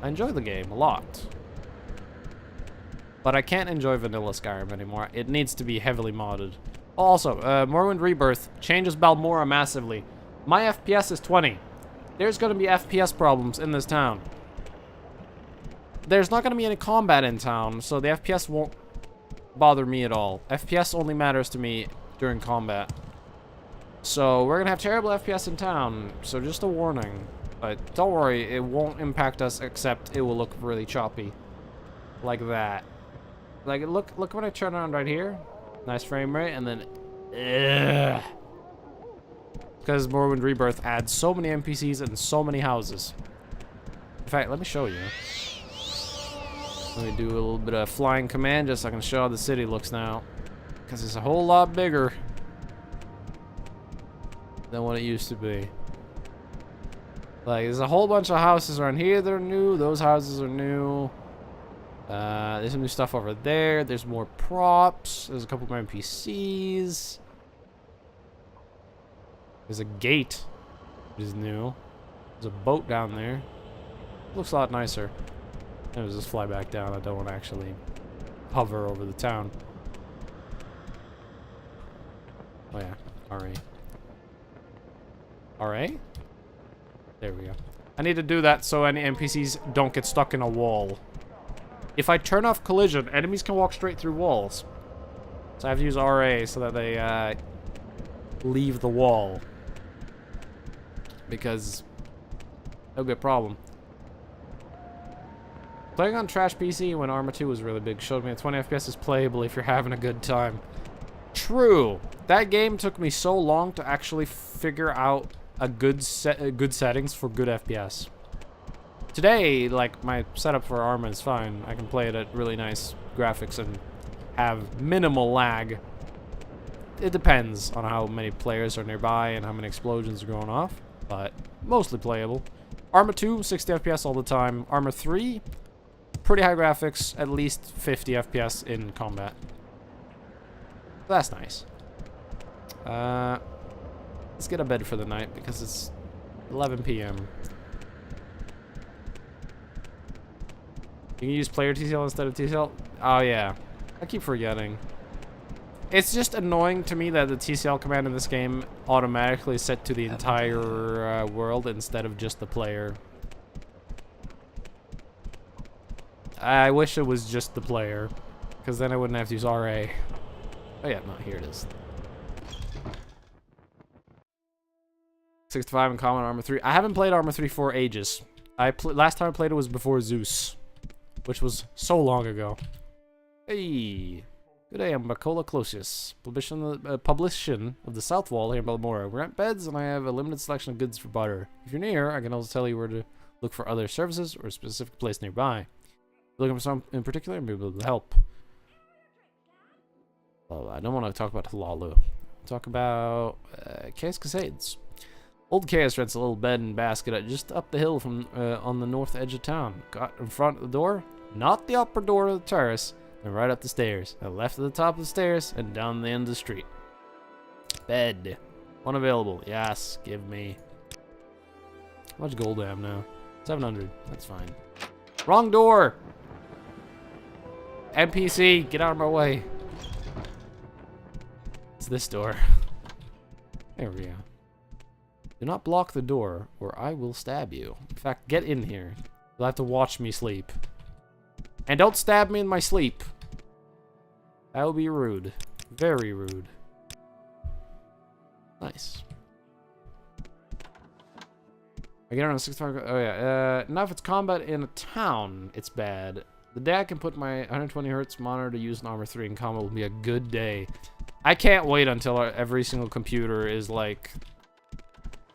S1: I enjoy the game a lot. But I can't enjoy vanilla Skyrim anymore. It needs to be heavily modded. Also, Morrowind Rebirth changes Balmora massively. My FPS is 20. There's going to be FPS problems in this town. There's not going to be any combat in town, so the FPS won't bother me at all. FPS only matters to me during combat. So we're going to have terrible FPS in town, so just a warning. But don't worry, it won't impact us, except it will look really choppy. Like that. Like, look when I turn around right here. Nice frame rate, and then... Ugh. Because Morrowind Rebirth adds so many NPCs and so many houses. In fact, let me show you. Let me do a little bit of flying command just so I can show how the city looks now. Because it's a whole lot bigger than what it used to be. Like, there's a whole bunch of houses around here that are new. Those houses are new. There's some new stuff over there. There's more props. There's a couple more NPCs. There's a gate, which is new. There's a boat down there. Looks a lot nicer. Let's just fly back down. I don't want to actually hover over the town. Oh yeah, RA. RA? There we go. I need to do that so any NPCs don't get stuck in a wall. If I turn off collision, enemies can walk straight through walls. So I have to use RA so that they leave the wall. Because that'll be a problem. Playing on trash PC when Arma 2 was really big showed me that 20 FPS is playable if you're having a good time. True. That game took me so long to actually figure out a good settings for good FPS. Today, like, my setup for Arma is fine. I can play it at really nice graphics and have minimal lag. It depends on how many players are nearby and how many explosions are going off, but mostly playable. Arma 2, 60 FPS all the time. Arma 3, pretty high graphics, at least 50 FPS in combat. That's nice. Let's get a bed for the night because it's 11 p.m. You can use player TCL instead of TCL? Oh yeah, I keep forgetting. It's just annoying to me that the TCL command in this game automatically is set to the entire world instead of just the player. I wish it was just the player, because then I wouldn't have to use RA. Oh yeah, no, here it is. 65 in common, Arma 3. I haven't played Arma 3 for ages. Last time I played it was before Zeus, which was so long ago. Hey, good day, I'm Makola Closius, publisher of the South Wall here in Balmora. We rent beds and I have a limited selection of goods for barter. If you're near, I can also tell you where to look for other services or a specific place nearby. If you're looking for some in particular, maybe we'll help. Well, I don't want to talk about Halalu. Talk about Chaos Cascades. Old Chaos rents a little bed and basket just up the hill from on the north edge of town. Got in front of the door, not the upper door of the terrace, and right up the stairs. And left at the top of the stairs and down the end of the street. Bed. One available. Yes, give me. How much gold do I have now? 700. That's fine. Wrong door! NPC, get out of my way. It's this door. There we go. Do not block the door, or I will stab you. In fact, get in here. You'll have to watch me sleep. And don't stab me in my sleep. That would be rude. Very rude. Nice. I get on a 65. Oh yeah. Now if it's combat in a town, it's bad. The day I can put my 120 hertz monitor to use in Armor 3 in combat will be a good day. I can't wait until every single computer is like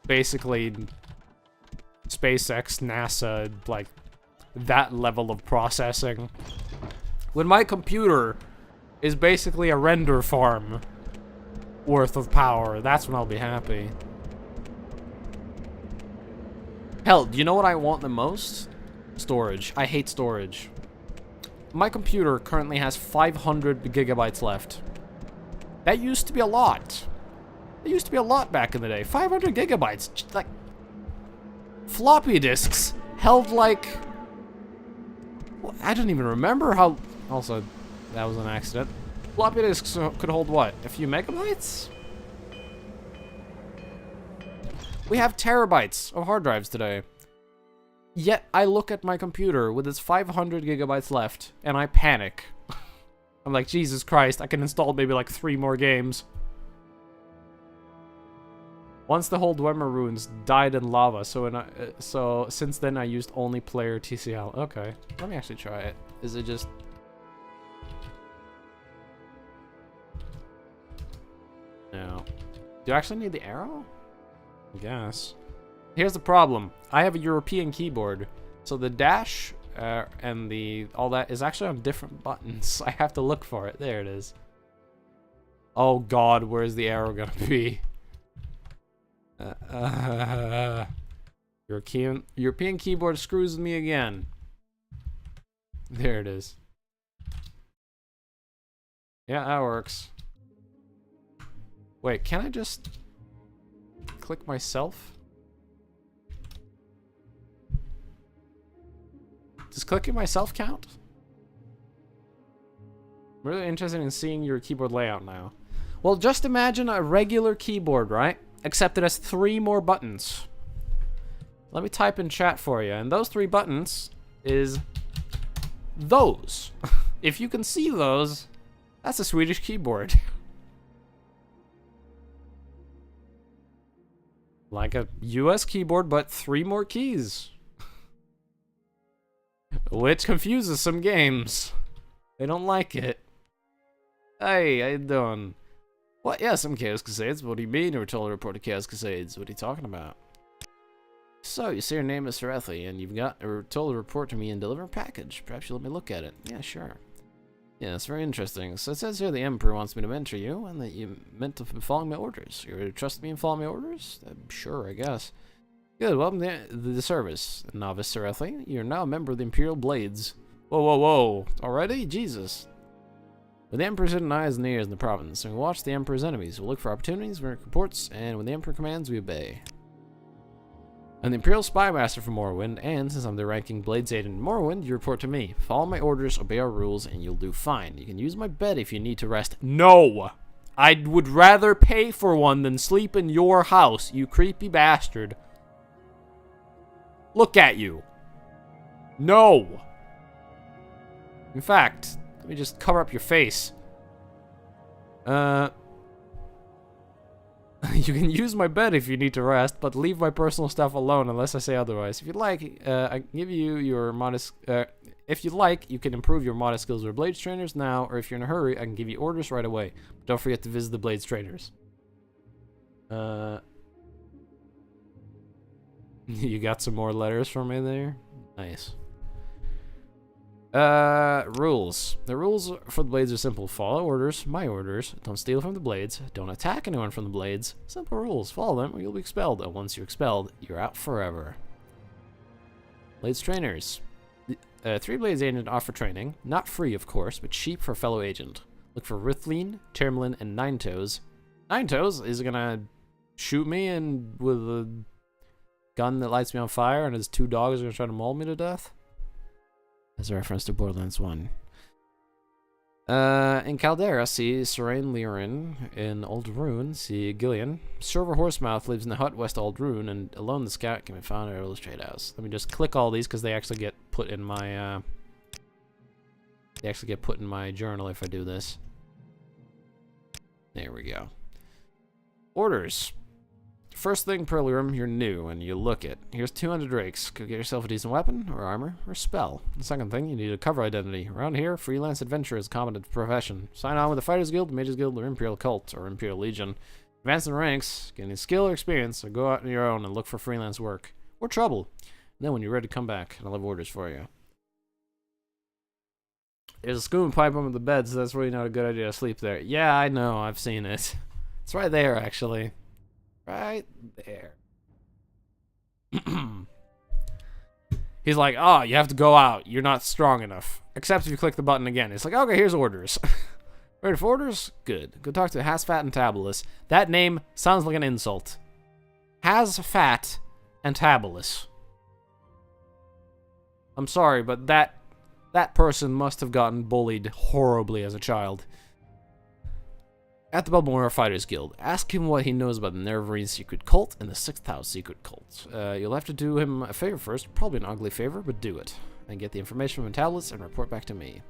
S1: basically SpaceX, NASA, like that level of processing. When my computer is basically a render farm worth of power, that's when I'll be happy. Hell, do you know what I want the most? Storage. I hate storage. My computer currently has 500 gigabytes left. That used to be a lot. It used to be a lot back in the day. 500 gigabytes. Like, floppy disks held like... Well, I don't even remember how... Also, that was an accident. Floppy disks could hold what? A few megabytes? We have terabytes of hard drives today. Yet I look at my computer with its 500 gigabytes left, and I panic. I'm like, Jesus Christ, I can install maybe like 3 more games. Once the whole Dwemer ruins died in lava, so since then I used only player TCL. Okay, let me actually try it. Is it just... No. Do I actually need the arrow? I guess. Here's the problem. I have a European keyboard, so the dash and the all that is actually on different buttons. I have to look for it. There it is. Oh God, where's the arrow gonna be? European keyboard screws me again. There it is. Yeah, that works. Wait, can I just click myself? Does clicking myself count? I'm really interested in seeing your keyboard layout now. Well, just imagine a regular keyboard, right? Except it has 3 more buttons. Let me type in chat for you. And those 3 buttons is those. If you can see those, that's a Swedish keyboard. Like a US keyboard, but 3 more keys. Which confuses some games. They don't like it. Hey, how you doing? What? Yeah, some Chaos Crusades. What do you mean you were told to report to Chaos Crusades? What are you talking about? So, you say your name is Serethi, and you've got told to report to me and deliver a package. Perhaps you'll let me look at it. Yeah, sure. Yeah, it's very interesting. So it says here the Emperor wants me to mentor you, and that you meant to be following my orders. You ready to trust me and follow my orders? Sure, I guess. Good, welcome to the service, Novice Serethi. You're now a member of the Imperial Blades. Whoa, whoa, whoa. Already? Jesus. With the Emperor's hidden eyes and ears in the province, and we watch the Emperor's enemies. We'll look for opportunities, we make reports, and when the Emperor commands, we obey. I'm the Imperial Spy Master for Morrowind, and since I'm the ranking Blades agent in Morrowind, you report to me. Follow my orders, obey our rules, and you'll do fine. You can use my bed if you need to rest. No! I would rather pay for one than sleep in your house, you creepy bastard. Look at you. No! In fact, let me just cover up your face. You can use my bed if you need to rest, but leave my personal stuff alone unless I say otherwise. If you'd like, I can give you your modest... if you'd like, you can improve your modest skills with Blades Trainers now, or if you're in a hurry, I can give you orders right away. But don't forget to visit the Blades Trainers. You got some more letters from me there? Nice. Rules. The rules for the Blades are simple. Follow orders, my orders. Don't steal from the Blades. Don't attack anyone from the Blades. Simple rules. Follow them or you'll be expelled. And once you're expelled, you're out forever. Blades Trainers. 3 Blades Agent offer training. Not free, of course, but cheap for fellow agent. Look for Rithleen, Termlin, and Ninetoes. Ninetoes is gonna shoot me and with a gun that lights me on fire and his 2 dogs are going to try to maul me to death? As a reference to Borderlands 1. In Caldera, see Serene Lirin. In Old Rune, see Gillian. Server Horsemouth lives in the hut west of Old Rune, and Alone the Scout can be found at Earl's Trade House. Let me just click all these because they actually get put in my journal if I do this. There we go. Orders. First thing, Perlium, you're new, and you look it. Here's 200 drakes. Go get yourself a decent weapon, or armor, or spell. The second thing, you need a cover identity. Around here, freelance adventure is a common profession. Sign on with the Fighters Guild, Mages Guild, or Imperial Cult, or Imperial Legion. Advance in ranks, get any skill or experience, or go out on your own and look for freelance work. Or trouble. And then when you're ready to come back, I'll have orders for you. There's a scuba pipe under the bed, so that's really not a good idea to sleep there. Yeah, I know, I've seen it. It's right there, actually. Right there. He's like, oh, you have to go out. You're not strong enough. Except if you click the button again. It's like, okay, here's orders. Ready for orders? Good. Go talk to Hasfat and Tabulus. That name sounds like an insult. Hasfat and Tabulus. I'm sorry, but that person must have gotten bullied horribly as a child. At the Balmora Fighters Guild, ask him what he knows about the Nerevarine secret cult and the 6th House secret cult. You'll have to do him a favor first, probably an ugly favor, but do it. And get the information from tablets and report back to me.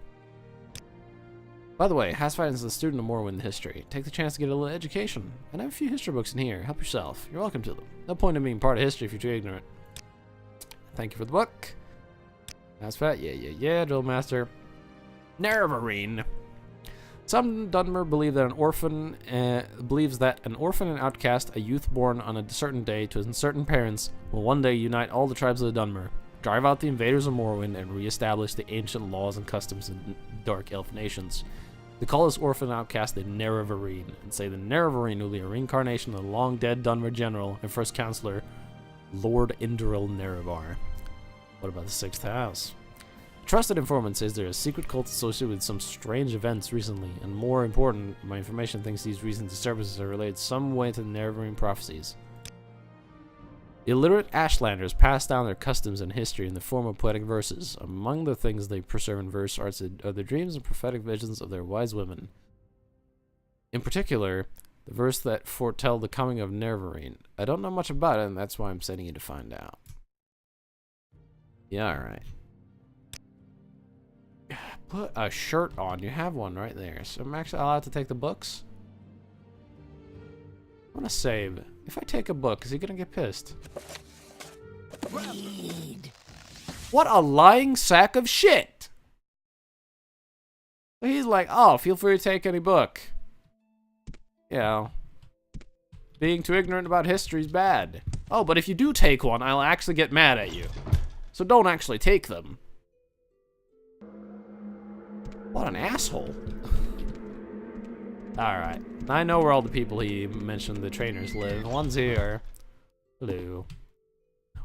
S1: By the way, Hasfight is a student of Morrowind history. Take the chance to get a little education. And I have a few history books in here. Help yourself. You're welcome to them. No point in being part of history if you're too ignorant. Thank you for the book. Hasfight, yeah, Drill Master. Nerevarine. Some Dunmer believe that an orphan and outcast, a youth born on a certain day to uncertain parents, will one day unite all the tribes of the Dunmer, drive out the invaders of Morrowind, and re-establish the ancient laws and customs of Dark Elf nations. They call this orphan and outcast the Nerevarine, and say the Nerevarine will be a reincarnation of the long-dead Dunmer general and first counselor, Lord Indril Nerevar. What about the 6th House? Trusted informant says there is a secret cult associated with some strange events recently, and more important, my information thinks these recent disturbances are related some way to the Nerevarine prophecies. The illiterate Ashlanders pass down their customs and history in the form of poetic verses. Among the things they preserve in verse are the dreams and prophetic visions of their wise women. In particular, the verse that foretell the coming of Nerevarine. I don't know much about it, and that's why I'm sending you to find out. Yeah, alright. Put a shirt on. You have one right there. So I'm actually allowed to take the books. I want to save. If I take a book, is he gonna get pissed?
S2: Read.
S1: What a lying sack of shit! He's like, oh, feel free to take any book. You know, being too ignorant about history is bad. Oh, but if you do take one, I'll actually get mad at you. So don't actually take them. What an asshole. Alright. I know where all the people he mentioned, the trainers, live. One's here. Hello.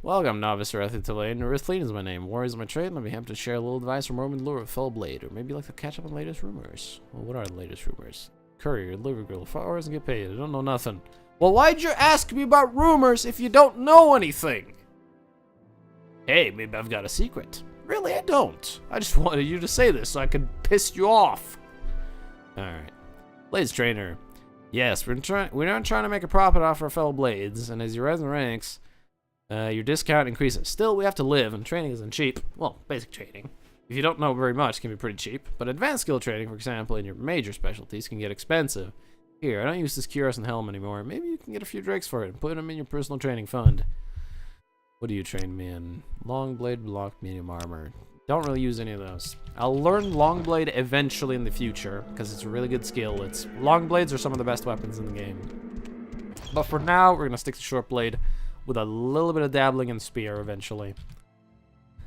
S1: Welcome, Novice Arethitolane. Arithline is my name. Warrior is my trade, and I'll be happy to share a little advice from Roman lore of Fell Blade, or maybe like to catch up on the latest rumors. Well, what are the latest rumors? Courier, liver grill, 4 hours and get paid. I don't know nothing. Well, why'd you ask me about rumors if you don't know anything? Hey, maybe I've got a secret. Really, I don't. I just wanted you to say this so I could piss you off. Alright. Blades Trainer. Yes, we're not trying to make a profit off our fellow Blades, and as you rise in ranks, your discount increases. Still, we have to live, and training isn't cheap. Well, basic training. If you don't know very much, it can be pretty cheap, but advanced skill training, for example, in your major specialties, can get expensive. Here, I don't use this Cuirass and Helm anymore. Maybe you can get a few drakes for it and put them in your personal training fund. What do you train me in? Long blade, block, medium armor. Don't really use any of those. I'll learn long blade eventually in the future because it's a really good skill. Long blades are some of the best weapons in the game. But for now, we're gonna stick to short blade with a little bit of dabbling in spear eventually.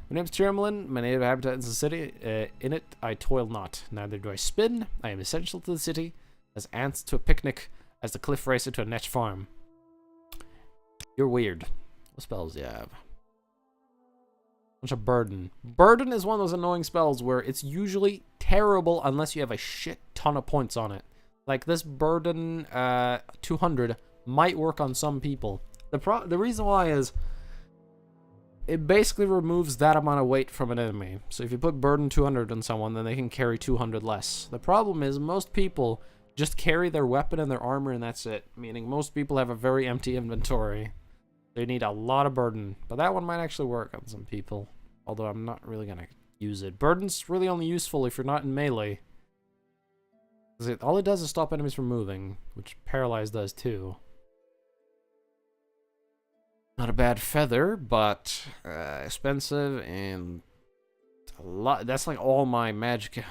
S1: My name's Tyrmelin. My native habitat is the city. In it, I toil not. Neither do I spin. I am essential to the city, as ants to a picnic, as the cliff racer to a netch farm. You're weird. What spells do you have? Bunch of burden. Burden is one of those annoying spells where it's usually terrible unless you have a shit ton of points on it. Like this burden 200 might work on some people. The reason why is it basically removes that amount of weight from an enemy. So if you put burden 200 on someone, then they can carry 200 less. The problem is most people just carry their weapon and their armor and that's it. Meaning most people have a very empty inventory. They need a lot of burden. But that one might actually work on some people. Although I'm not really going to use it. Burden's really only useful if you're not in melee. All it does is stop enemies from moving, which Paralyze does too. Not a bad feather, but expensive and a lot. That's like all my magic.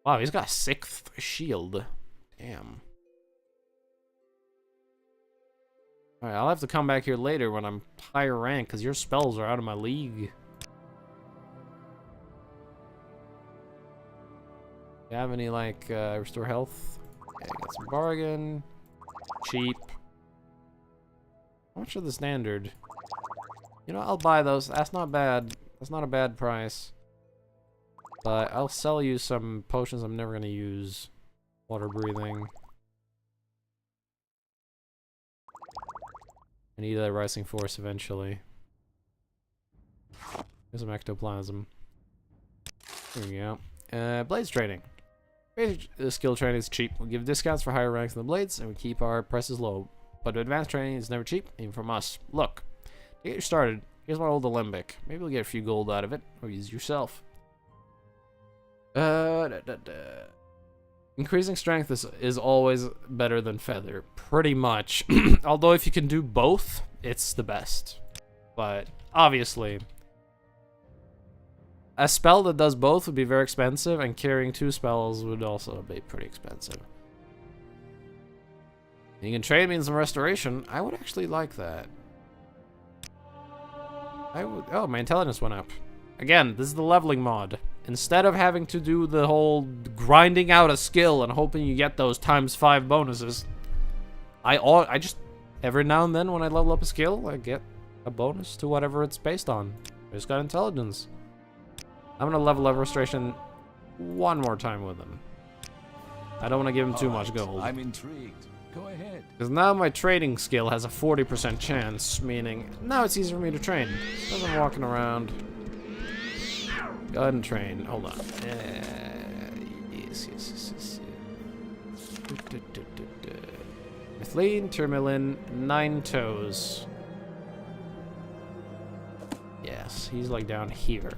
S1: Wow, he's got a 6th shield. Damn. Alright, I'll have to come back here later when I'm higher rank, because your spells are out of my league. You have any, like, restore health? Okay, got some bargain. Cheap. How much are the standard? You know, I'll buy those. That's not bad. That's not a bad price. But I'll sell you some potions I'm never gonna use. Water breathing. I need that rising force eventually. Here's some ectoplasm. There we go. Blades training. Basic skill training is cheap. We give discounts for higher ranks in the blades, and we keep our prices low. But advanced training is never cheap, even from us. Look, to get you started, here's my old alembic. Maybe we'll get a few gold out of it, or use it yourself. Increasing strength is always better than feather, pretty much. Although if you can do both, it's the best. But obviously, a spell that does both would be very expensive, and carrying 2 spells would also be pretty expensive. You can trade me in some restoration. I would actually like that. I would. Oh, my intelligence went up. Again, this is the leveling mod. Instead of having to do the whole grinding out a skill and hoping you get those �5 bonuses, I just every now and then when I level up a skill, I get a bonus to whatever it's based on. I just got intelligence. I'm gonna level up restoration one more time with him. I don't want to give him too much gold.
S3: I'm intrigued. Go ahead.
S1: Because now my trading skill has a 40% chance, meaning now it's easier for me to train. As I'm walking around. Go ahead and train. Hold on. Yes. Methylene, Tourmaline, 9 toes. Yes, he's like down here.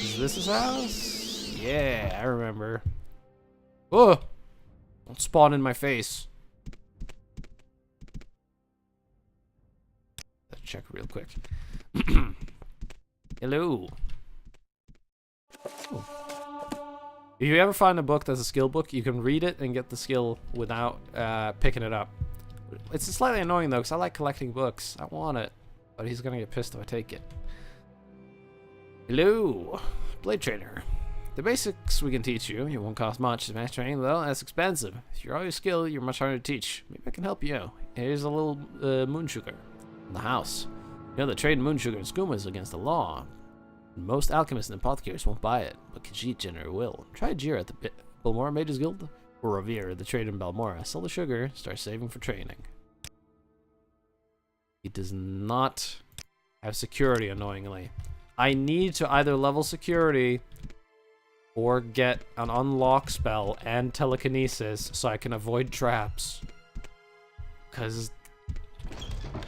S1: Is this his house? Yeah, I remember. Oh! Don't spawn in my face. Let's check real quick. Hello. Oh. If you ever find a book that's a skill book, you can read it and get the skill without picking it up. It's slightly annoying though, because I like collecting books. I want it, but he's gonna get pissed if I take it. Hello, Blade Trainer. The basics we can teach you. It won't cost much. Advanced training, though, that's expensive. If you're always skilled, you're much harder to teach. Maybe I can help you out. Here's a little moon sugar in the house. You know that trading moon sugar and skooma is against the law. Most alchemists and apothecaries won't buy it, but Khajiit generally will. Try Jira at the Balmora Mages Guild, or Revere, the trade in Balmora. Sell the sugar, start saving for training. He does not have security, annoyingly. I need to either level security or get an unlock spell and telekinesis so I can avoid traps. Because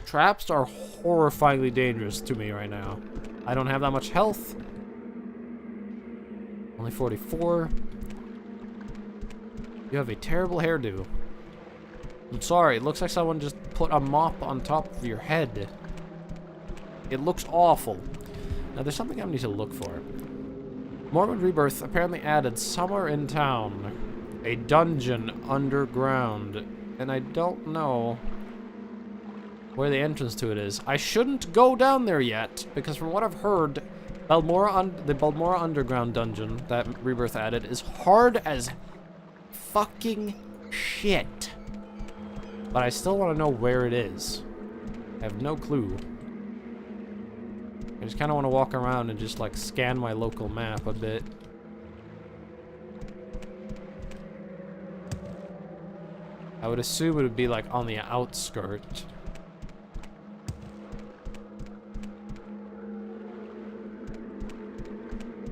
S1: traps are horrifyingly dangerous to me right now. I don't have that much health. Only 44. You have a terrible hairdo. I'm sorry, it looks like someone just put a mop on top of your head. It looks awful. Now there's something I need to look for. Morrowind Rebirth apparently added somewhere in town a dungeon underground, and I don't know where the entrance to it is. I shouldn't go down there yet, because from what I've heard, the Balmora Underground dungeon that Rebirth added is hard as fucking shit. But I still want to know where it is. I have no clue. I just kind of want to walk around and just like scan my local map a bit. I would assume it would be like on the outskirt.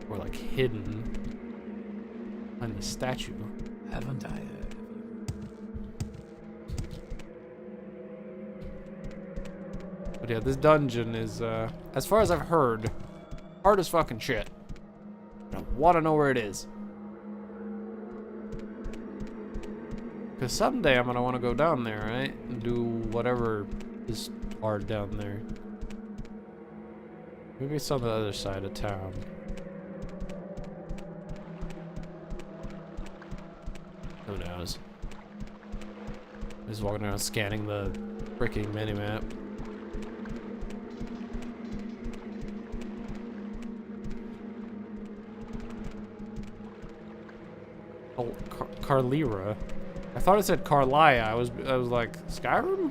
S1: Or like hidden behind the statue.
S4: Haven't I heard of you?
S1: But yeah, this dungeon is, as far as I've heard, hard as fucking shit. I want to know where it is. Because someday I'm going to want to go down there, right? And do whatever is hard down there. Maybe it's on the other side of town. Who knows? I'm just walking around scanning the freaking minimap. Oh, Carlira. I thought it said Carlia. I was like, Skyrim?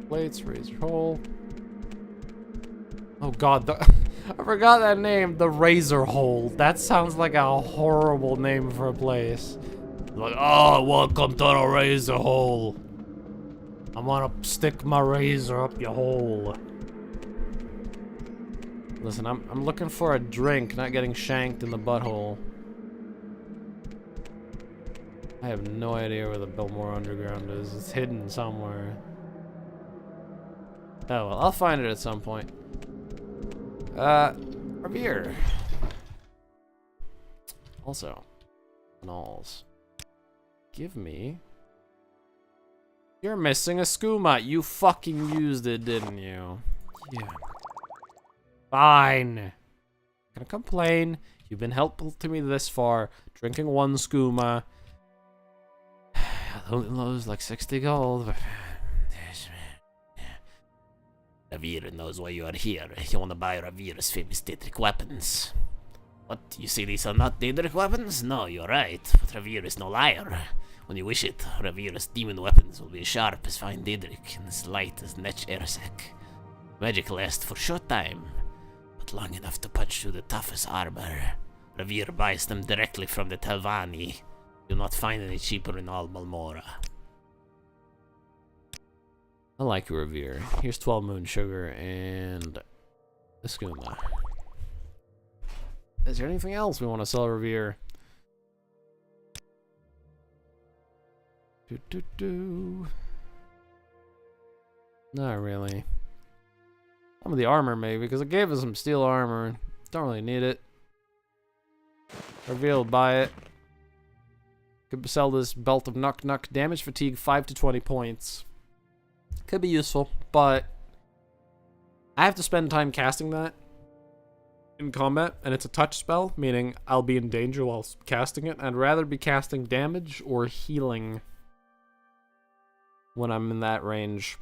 S1: Plates, razor hole. Oh god, I forgot that name, the razor hole. That sounds like a horrible name for a place. Like, oh, welcome to the razor hole. I'm gonna stick my razor up your hole. Listen, I'm looking for a drink, not getting shanked in the butthole. I have no idea where the Belmore Underground is. It's hidden somewhere. Oh well, I'll find it at some point. Revere. Also, Knolls. Give me. You're missing a skooma. You fucking used it, didn't you? Yeah. Fine. Not gonna complain. You've been helpful to me this far. Drinking one skooma. I'll only lose like 60 gold.
S2: Revere knows why you are here. You want to buy Revere's famous Daedric weapons. What? You say these are not Daedric weapons? No, you're right. But Revere is no liar. When you wish it, Revere's demon weapons will be as sharp as fine Daedric and as light as Netch Ersek. Magic lasts for short time, but long enough to punch through the toughest armor. Revere buys them directly from the Telvanni. You'll not find any cheaper in all Malmora.
S1: I like you, Revere. Here's 12 moon sugar and a skooma. Is there anything else we want to sell, Revere? Not really. Some of the armor maybe, because it gave us some steel armor. Don't really need it. Revere will buy it. Could sell this belt of Nuck. Damage fatigue 5 to 20 points. Could be useful, but I have to spend time casting that in combat, and it's a touch spell, meaning I'll be in danger while casting it. I'd rather be casting damage or healing when I'm in that range,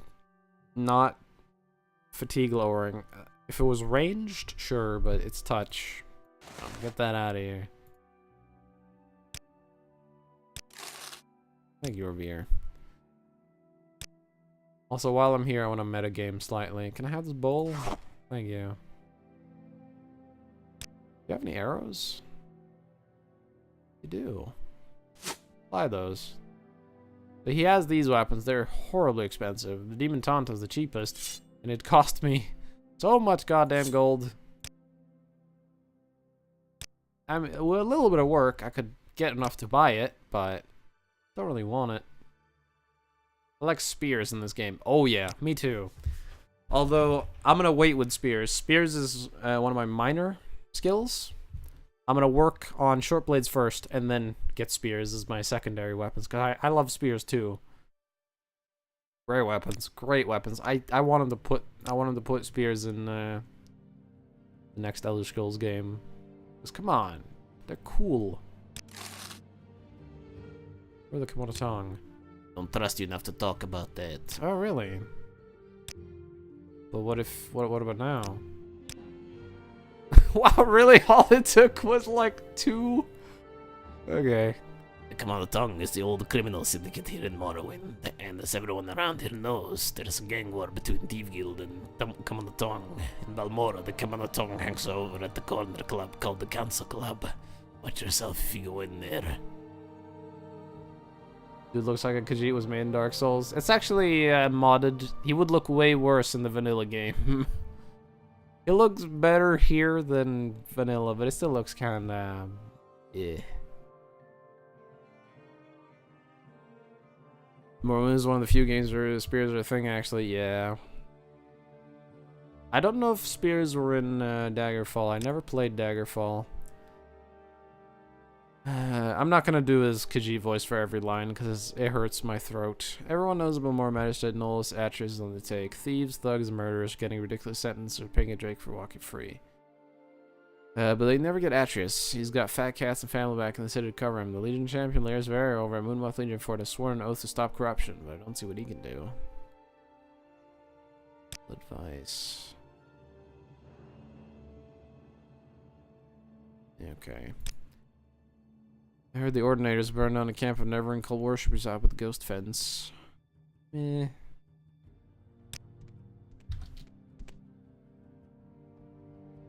S1: not fatigue lowering. If it was ranged, sure, but it's touch. Get that out of here. Thank you, Revere. Also, while I'm here, I want to metagame slightly. Can I have this bowl? Thank you. Do you have any arrows? You do. Buy those. But he has these weapons. They're horribly expensive. The Demon Taunt is the cheapest, and it cost me so much goddamn gold. I mean, with a little bit of work, I could get enough to buy it, but don't really want it. I like spears in this game. Oh yeah, me too. Although, I'm gonna wait with spears. Spears is one of my minor skills. I'm gonna work on short blades first, and then get spears as my secondary weapons, because I love spears too. Great weapons, great weapons. I wanted to put spears in the next Elder Scrolls game. Because come on, they're cool. Where the Kemono'tong?
S2: Don't trust you enough to talk about that.
S1: Oh really? But what about now? Wow, really? All it took was like 2? Okay.
S2: The Commander Tong is the old criminal syndicate here in Morrowind, and as everyone around here knows, there's a gang war between Thief Guild and Commander Tong. In Balmora, the Commander Tong hangs over at the corner club called the Council Club. Watch yourself if you go in there.
S1: Dude looks like a Khajiit was made in Dark Souls. It's actually modded. He would look way worse in the vanilla game. It looks better here than vanilla, but it still looks kind of... yeah. Morrowind is one of the few games where spears are a thing, actually. Yeah. I don't know if spears were in Daggerfall. I never played Daggerfall. I'm not gonna do his Khajiit voice for every line because it hurts my throat. Everyone knows about more Magistrate Nolus Atreus on the take. Thieves, thugs, murderers getting ridiculous sentences or paying a Drake for walking free. But they never get Atreus. He's got fat cats and family back in the city to cover him. The Legion champion Lairs Vare over at Moonmoth Legion Fort has sworn an oath to stop corruption, but I don't see what he can do. Advice. Okay. I heard the Ordinators burned down a camp of Neverend cult worshippers out with the ghost fence. Eh.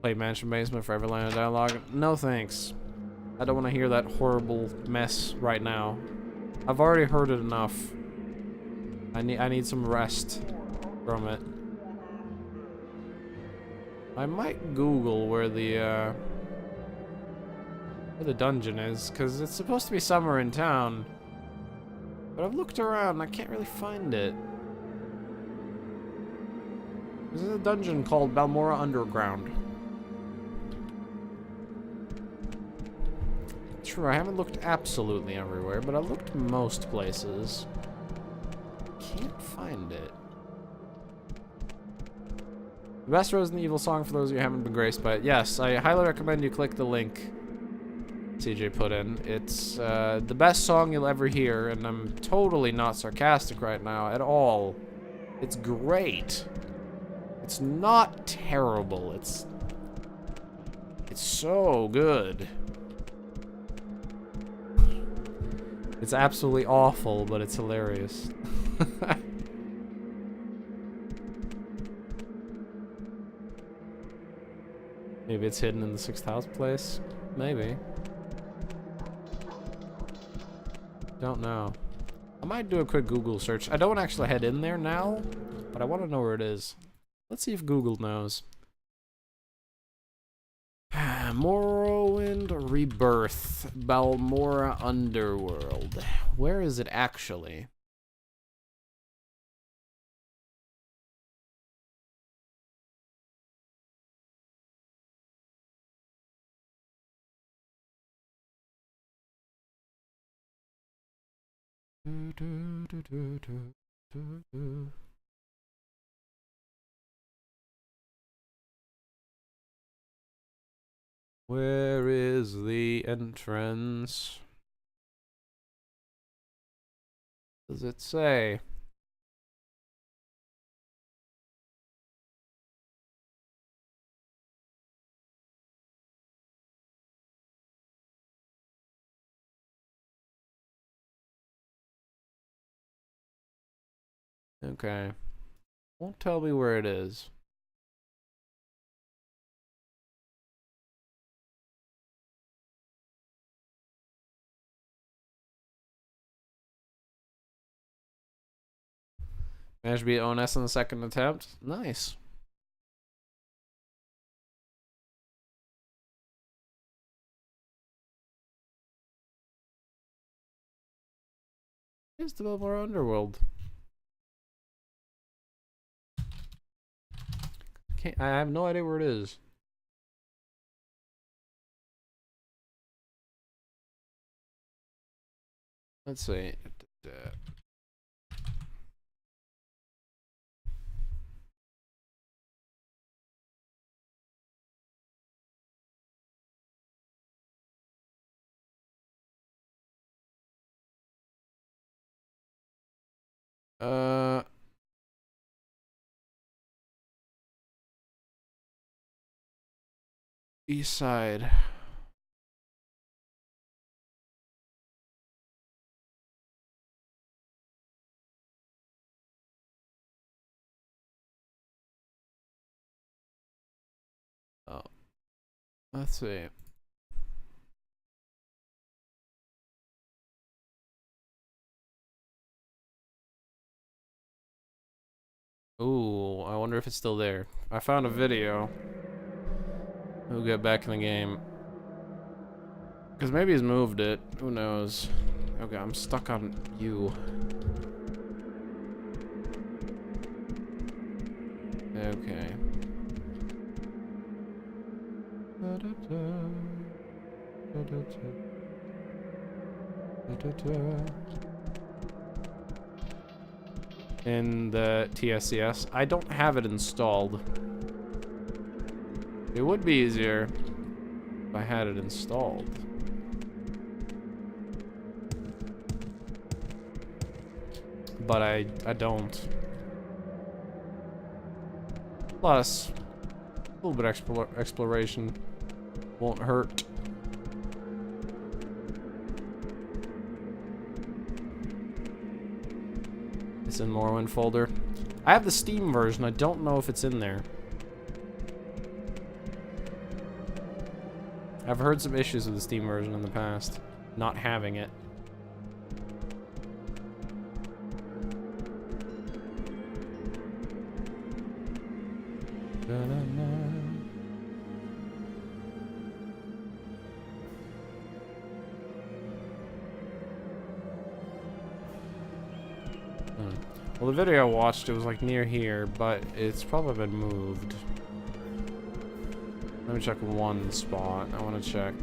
S1: Play Mansion Basement for every line of dialogue? No thanks. I don't want to hear that horrible mess right now. I've already heard it enough. I need some rest from it. I might Google where the dungeon is, because it's supposed to be somewhere in town. But I've looked around and I can't really find it. There's a dungeon called Balmora Underground. True, I haven't looked absolutely everywhere, but I looked most places. Can't find it. The best Resident Evil song for those of you who haven't been graced by it. Yes, I highly recommend you click the link CJ put in. It's the best song you'll ever hear, and I'm totally not sarcastic right now at all. It's great. It's not terrible. It's so good. It's absolutely awful, but it's hilarious. Maybe it's hidden in the 6th house place? Maybe. Don't know. I might do a quick Google search. I don't actually head in there now, but I want to know where it is. Let's see if Google knows. Morrowind Rebirth. Balmora Underworld. Where is it actually? Where is the entrance? Does it say? Okay. Won't tell me where it is. Managed to beat ONS on the second attempt. Nice. Here's the Balmora Underworld. I have no idea where it is. Let's see. East side. Let's see. Ooh, I wonder if it's still there. I found a video. We'll get back in the game. Because maybe he's moved it. Who knows? Okay, I'm stuck on you. Okay. In the TSCS. I don't have it installed. It would be easier if I had it installed. But I don't. Plus, a little bit exploration won't hurt. It's in Morrowind folder. I have the Steam version. I don't know if it's in there. I've heard some issues with the Steam version in the past. Not having it. Well, the video I watched, it was like near here, but it's probably been moved. Let me check one spot. I want to check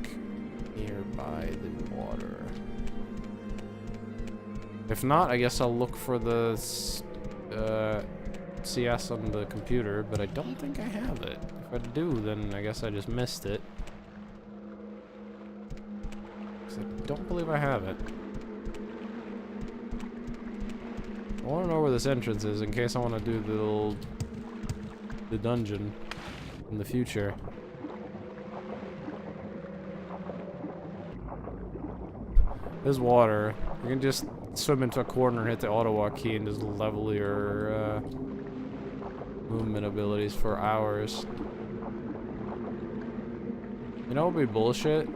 S1: here by the water. If not, I guess I'll look for the CS on the computer, but I don't think I have it. If I do, then I guess I just missed it. 'Cause I don't believe I have it. I want to know where this entrance is in case I want to do the dungeon in the future. There's water. You can just swim into a corner and hit the auto walk key and just level your movement abilities for hours. You know what would be bullshit?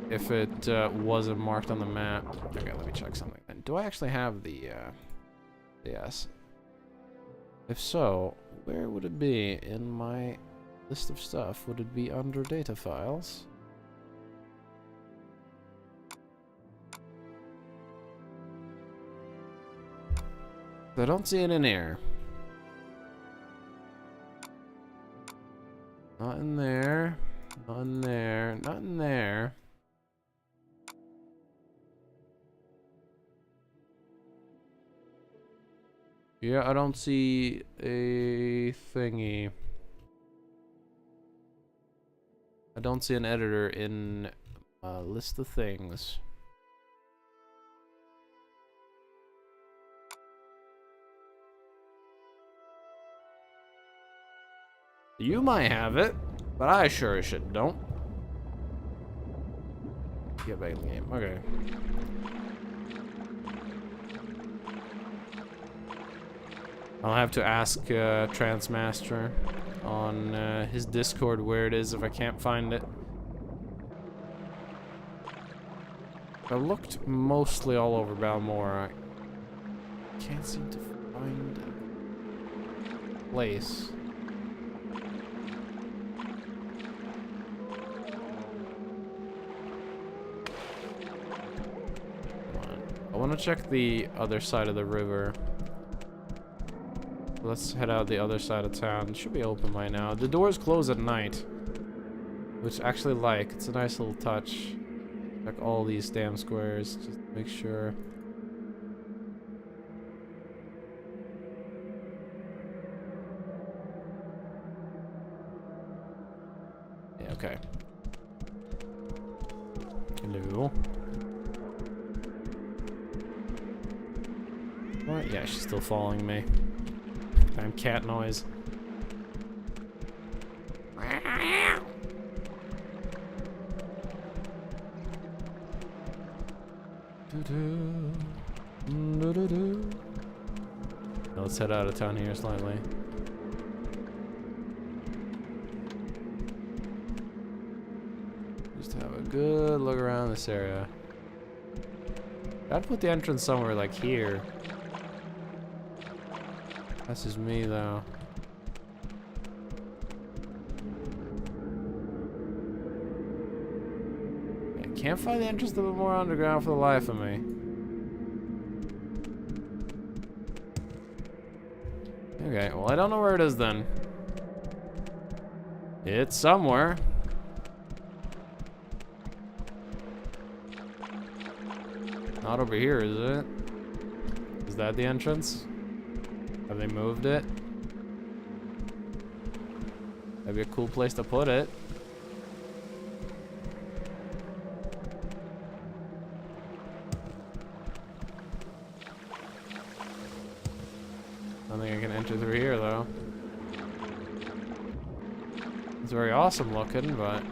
S1: If it wasn't marked on the map. Okay, let me check something. Do I actually have the yes. If so, where would it be in my list of stuff? Would it be under data files? I don't see it in here. Not in there. Not in there. Not in there. Yeah, I don't see a thingy. I don't see an editor in a list of things. You might have it, but I sure as shit don't. Get back in the game. Okay. I'll have to ask Transmaster on his Discord where it is if I can't find it. I looked mostly all over Balmora. I can't seem to find a place. I want to check the other side of the river. Let's head out the other side of town. It should be open by now. The doors close at night, which I actually like. It's a nice little touch. Check all these damn squares, just to make sure. Yeah, okay. Hello. What? Yeah, she's still following me. Damn cat noise. Let's head out of town here slightly. good look around this area. Gotta put the entrance somewhere like here. That's just me though. I can't find the entrance to the more underground for the life of me. Okay, well I don't know where it is then. It's somewhere. Not over here, is it? Is that the entrance? Have they moved it? That'd be a cool place to put it. I don't think I can enter through here though. It's very awesome looking, but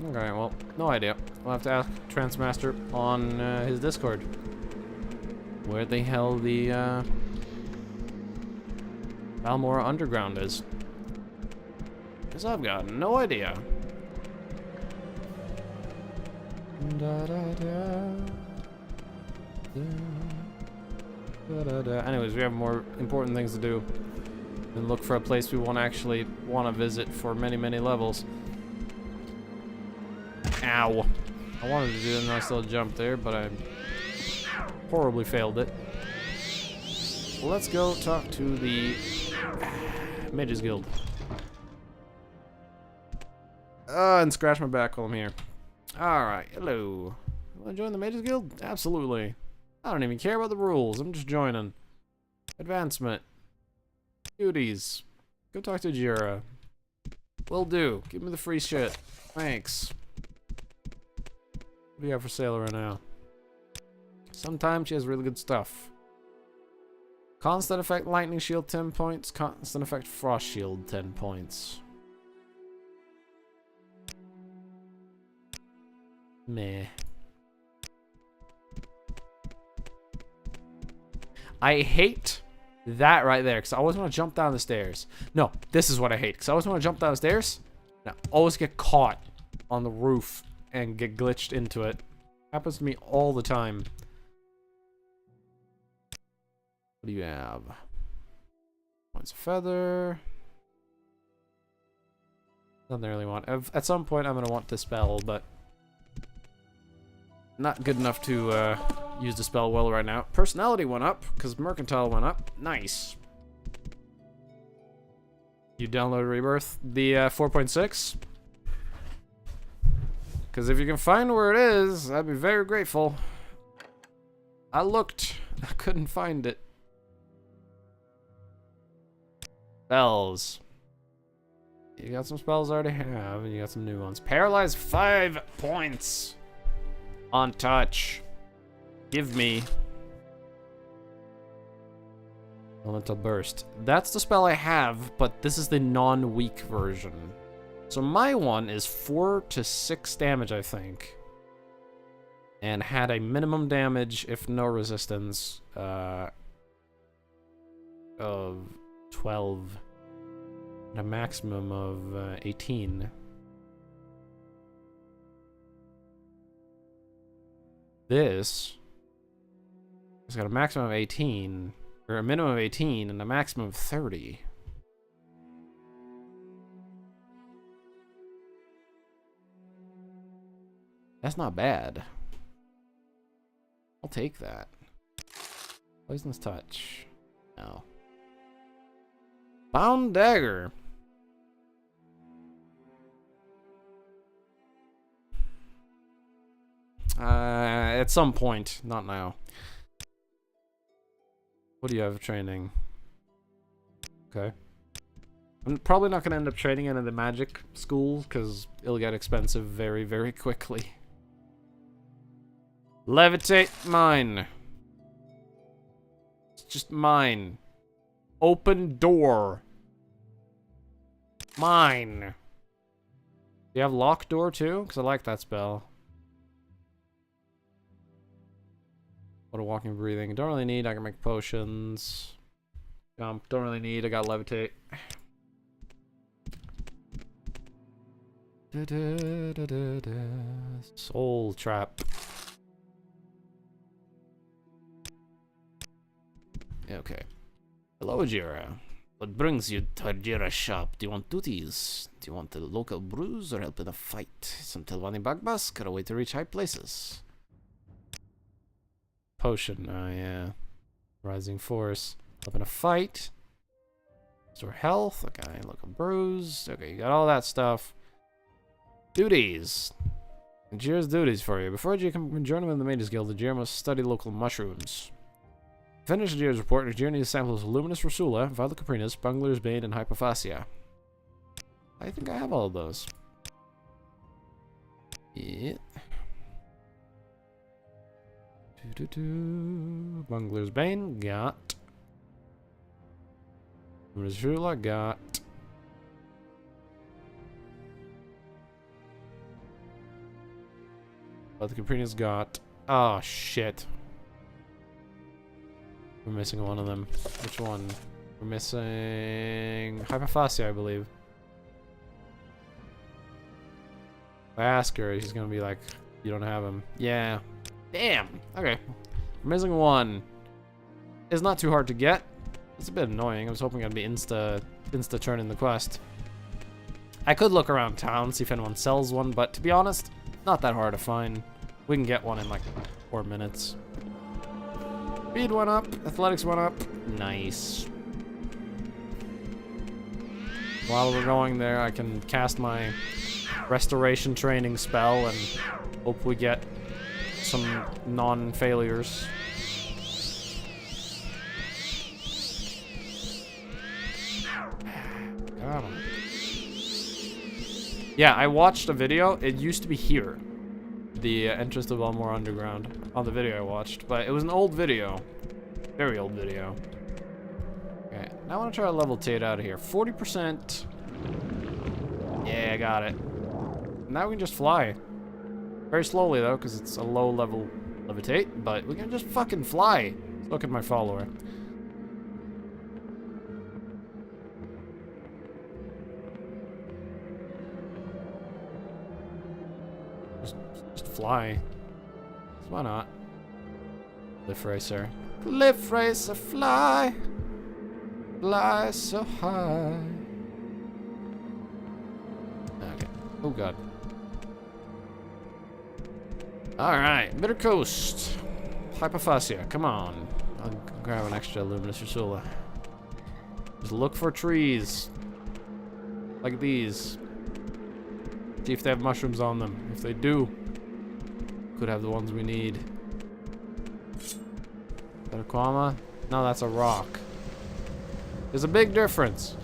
S1: okay, well, no idea. We'll have to ask Transmaster on his Discord where the hell the Balmora Underground is. Because I've got no idea. Anyways, we have more important things to do than look for a place we want to visit for many, many levels. Ow. I wanted to do a nice little jump there, but I horribly failed it. Well, let's go talk to the Mages Guild. And scratch my back while I'm here. Alright, hello. Want to join the Mages Guild? Absolutely. I don't even care about the rules. I'm just joining. Advancement. Duties. Go talk to Jira. Will do. Give me the free shit. Thanks. What do you have for sale right now? Sometimes she has really good stuff. Constant effect lightning shield 10 points. Constant effect frost shield 10 points. Meh. I hate that right there because I always want to jump down the stairs. No, this is what I hate because I always want to jump down the stairs. And I always get caught on the roof and get glitched into it. Happens to me all the time. What do you have? Points of feather. Nothing I really want. At some point, I'm going to want Dispel, but not good enough to use Dispel well right now. Personality went up because Mercantile went up. Nice. You download Rebirth, the 4.6? Because if you can find where it is, I'd be very grateful. I looked. I couldn't find it. Spells. You got some spells I already have, and you got some new ones. Paralyze 5 points. On touch. Give me. Elemental Burst. That's the spell I have, but this is the non-weak version. So my one is 4 to 6 damage, I think. And had a minimum damage, if no resistance, of 12. And a maximum of 18. This has got a maximum of 18, or a minimum of 18, and a maximum of 30. That's not bad. I'll take that. Poisonous Touch. No. Bound Dagger. At some point, not now. What do you have training? Okay. I'm probably not going to end up trading into the magic school because it'll get expensive very, very quickly. Levitate mine. It's just mine. Open door. Mine. Do you have lock door too? Because I like that spell. What a walking, breathing. Don't really need. I can make potions. Jump. Don't really need. I got levitate. Soul trap. Okay. Hello, Ajira. What brings you to Ajira's shop? Do you want duties? Do you want the local brews or help in a fight? Some Telvanni Bagbask or a way to reach high places? Potion. Oh, yeah. Rising force. Help in a fight. Restore health. Okay, local brews. Okay, you got all that stuff. Duties. Ajira's duties for you. Before Ajira can join with the Mages Guild, Ajira must study local mushrooms. Finish Ajira's report. Ajira needs samples of Luminous Rasula, Violet Caprinus, Bungler's Bane, and Hypophasia. I think I have all of those. Yeah. Bungler's Bane, got. Luminous Rasula, got. Violet Caprinus, got. Oh, shit. We're missing one of them. Which one? We're missing Hypophasia, I believe. If I ask her, she's gonna be like, you don't have him. Yeah. Damn. Okay. We're missing one. It's not too hard to get. It's a bit annoying. I was hoping I'd be insta turning the quest. I could look around town, see if anyone sells one, but to be honest, not that hard to find. We can get one in like 4 minutes. Speed went up, athletics went up. Nice. While we're going there, I can cast my restoration training spell and hope we get some non-failures. Come on. Yeah, I watched a video. It used to be here. The entrance to Belmore Underground on the video I watched, but it was an old video. Very old video. Okay, now I want to try to levitate out of here. 40%. Yeah, I got it. Now we can just fly. Very slowly, though, because it's a low-level levitate, but we can just fucking fly. Let's look at my follower. Just fly. Why not? Cliff Racer. Cliff Racer, fly. Fly so high. Okay. Oh, God. Alright. Bitter Coast. Hypophasia. Come on. I'll grab an extra Luminous Rasula. Just look for trees. Like these. See if they have mushrooms on them. If they do, could have the ones we need. Is that a Kwama? No, that's a rock. There's a big difference.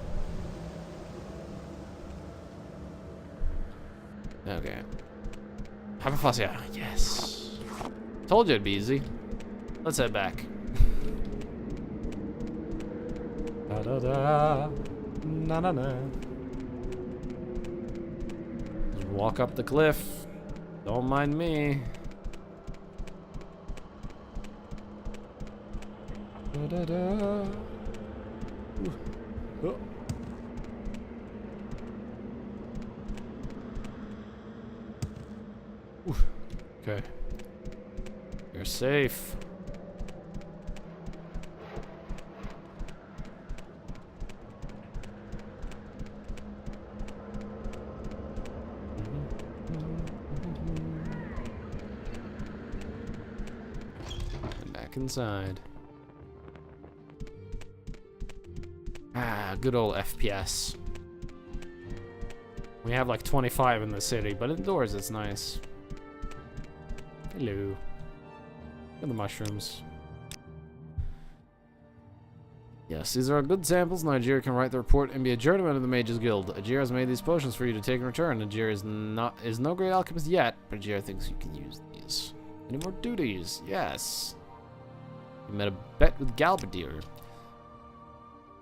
S1: Okay. Hypophasia. Yes. Told you it'd be easy. Let's head back. Da da da. Na na na. Just walk up the cliff. Don't mind me. Da da da. Oh. Okay. You're safe. And back inside. Ah, good old FPS. We have like 25 in the city, but indoors it's nice. Hello. Look at the mushrooms. Yes, these are good samples. Now Ajira can write the report and be a journeyman of the Mages Guild. Ajira has made these potions for you to take in return. Ajira is no great alchemist yet, but Ajira thinks you can use these. Any more duties? Yes. You made a bet with Galbadir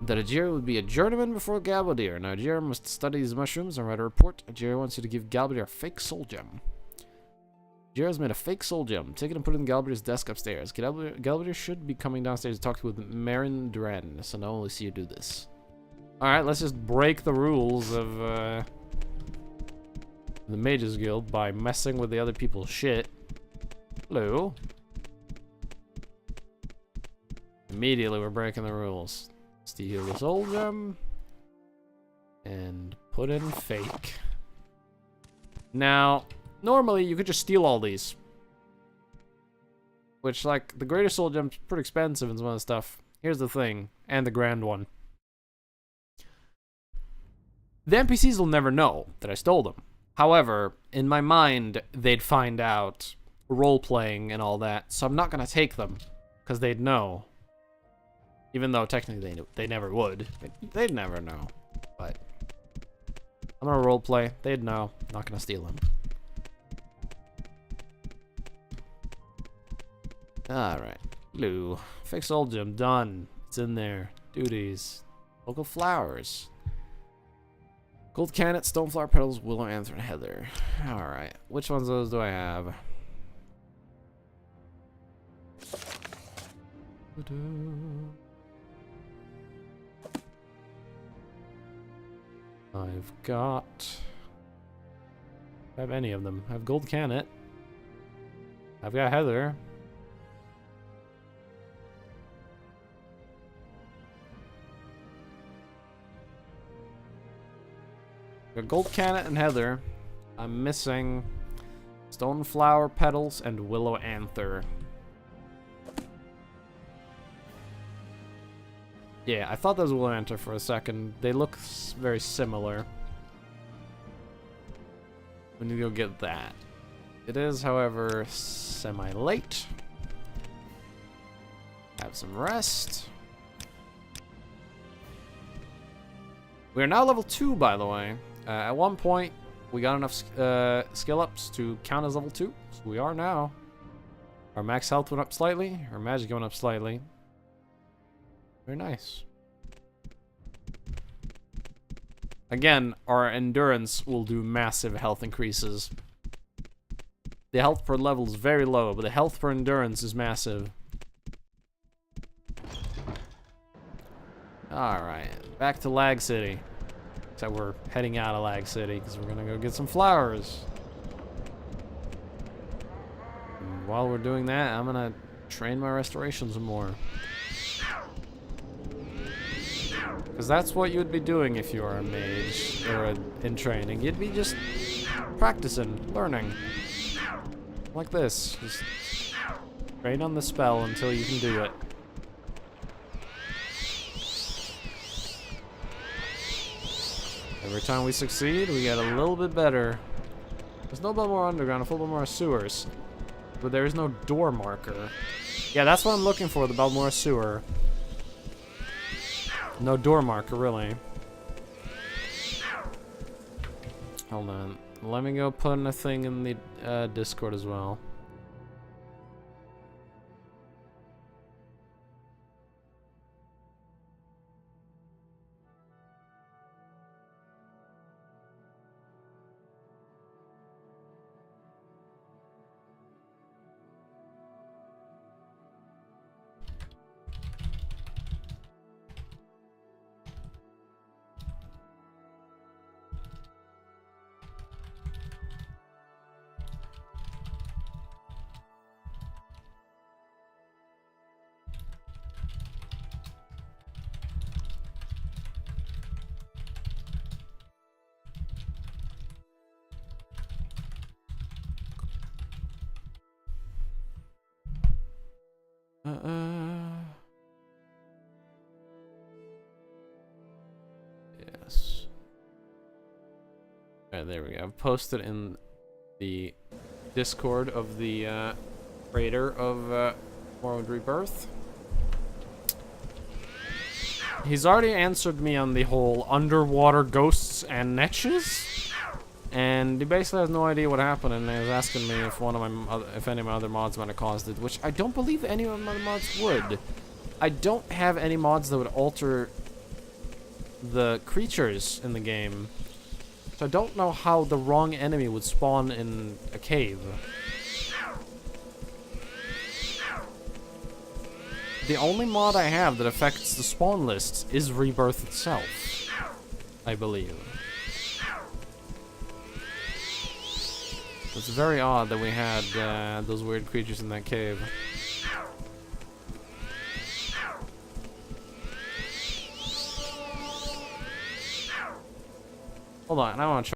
S1: that Ajira would be a journeyman before Galbadir. Now Ajira must study these mushrooms and write a report. Ajira wants you to give Galbadir a fake soul gem. Jared's made a fake soul gem. Take it and put it in Galbraith's desk upstairs. Galbraith should be coming downstairs to talk with Marin Duran, so now only see you do this. Alright, let's just break the rules of the Mages Guild by messing with the other people's shit. Hello. Immediately we're breaking the rules. Steal the soul gem. And put in fake. Now, normally you could just steal all these. Which, like, the greater soul gem's pretty expensive and some other stuff. Here's the thing. And the grand one. The NPCs will never know that I stole them. However, in my mind, they'd find out role-playing and all that, so I'm not gonna take them, because they'd know. Even though technically they never would. They'd never know. But I'm gonna roleplay. They'd know. I'm not gonna steal them. Alright. Blue. Fix old gem. Done. It's in there. Duties. Local flowers. Gold cannet, stoneflower petals, willow anther, and heather. Alright. Which ones of those do I have? I've got... I have any of them. I have gold cannet. I've got heather. Got gold cannet and heather. I'm missing stoneflower petals and willow anther. Yeah, I thought that was willow anther for a second. They look very similar. We need to go get that. It is, however, semi-late. Have some rest. We are now level 2, by the way. At one point, we got enough skill ups to count as level 2. So we are now. Our max health went up slightly. Our magic went up slightly. Very nice. Again, our endurance will do massive health increases. The health per level is very low, but the health per endurance is massive. Alright, back to Lag City. Except we're heading out of Lag City because we're gonna go get some flowers. And while we're doing that, I'm gonna train my restoration some more. Because that's what you'd be doing if you were a mage or in training. You'd be just practicing, learning. Like this. Just train on the spell until you can do it. Every time we succeed, we get a little bit better. There's no Balmora Underground, a full Balmora Sewers. But there is no door marker. Yeah, that's what I'm looking for, the Balmora Sewer. No door marker, really. Hold on. Let me go put in a thing in the Discord as well. Yes. Alright, there we go. I've posted in the Discord of the creator of Morrowind Rebirth. He's already answered me on the whole underwater ghosts and niches. And he basically has no idea what happened, and he was asking me if if any of my other mods might have caused it, which I don't believe any of my other mods would. I don't have any mods that would alter the creatures in the game, so I don't know how the wrong enemy would spawn in a cave. The only mod I have that affects the spawn lists is Rebirth itself, I believe. It's very odd that we had those weird creatures in that cave. Hold on, I want to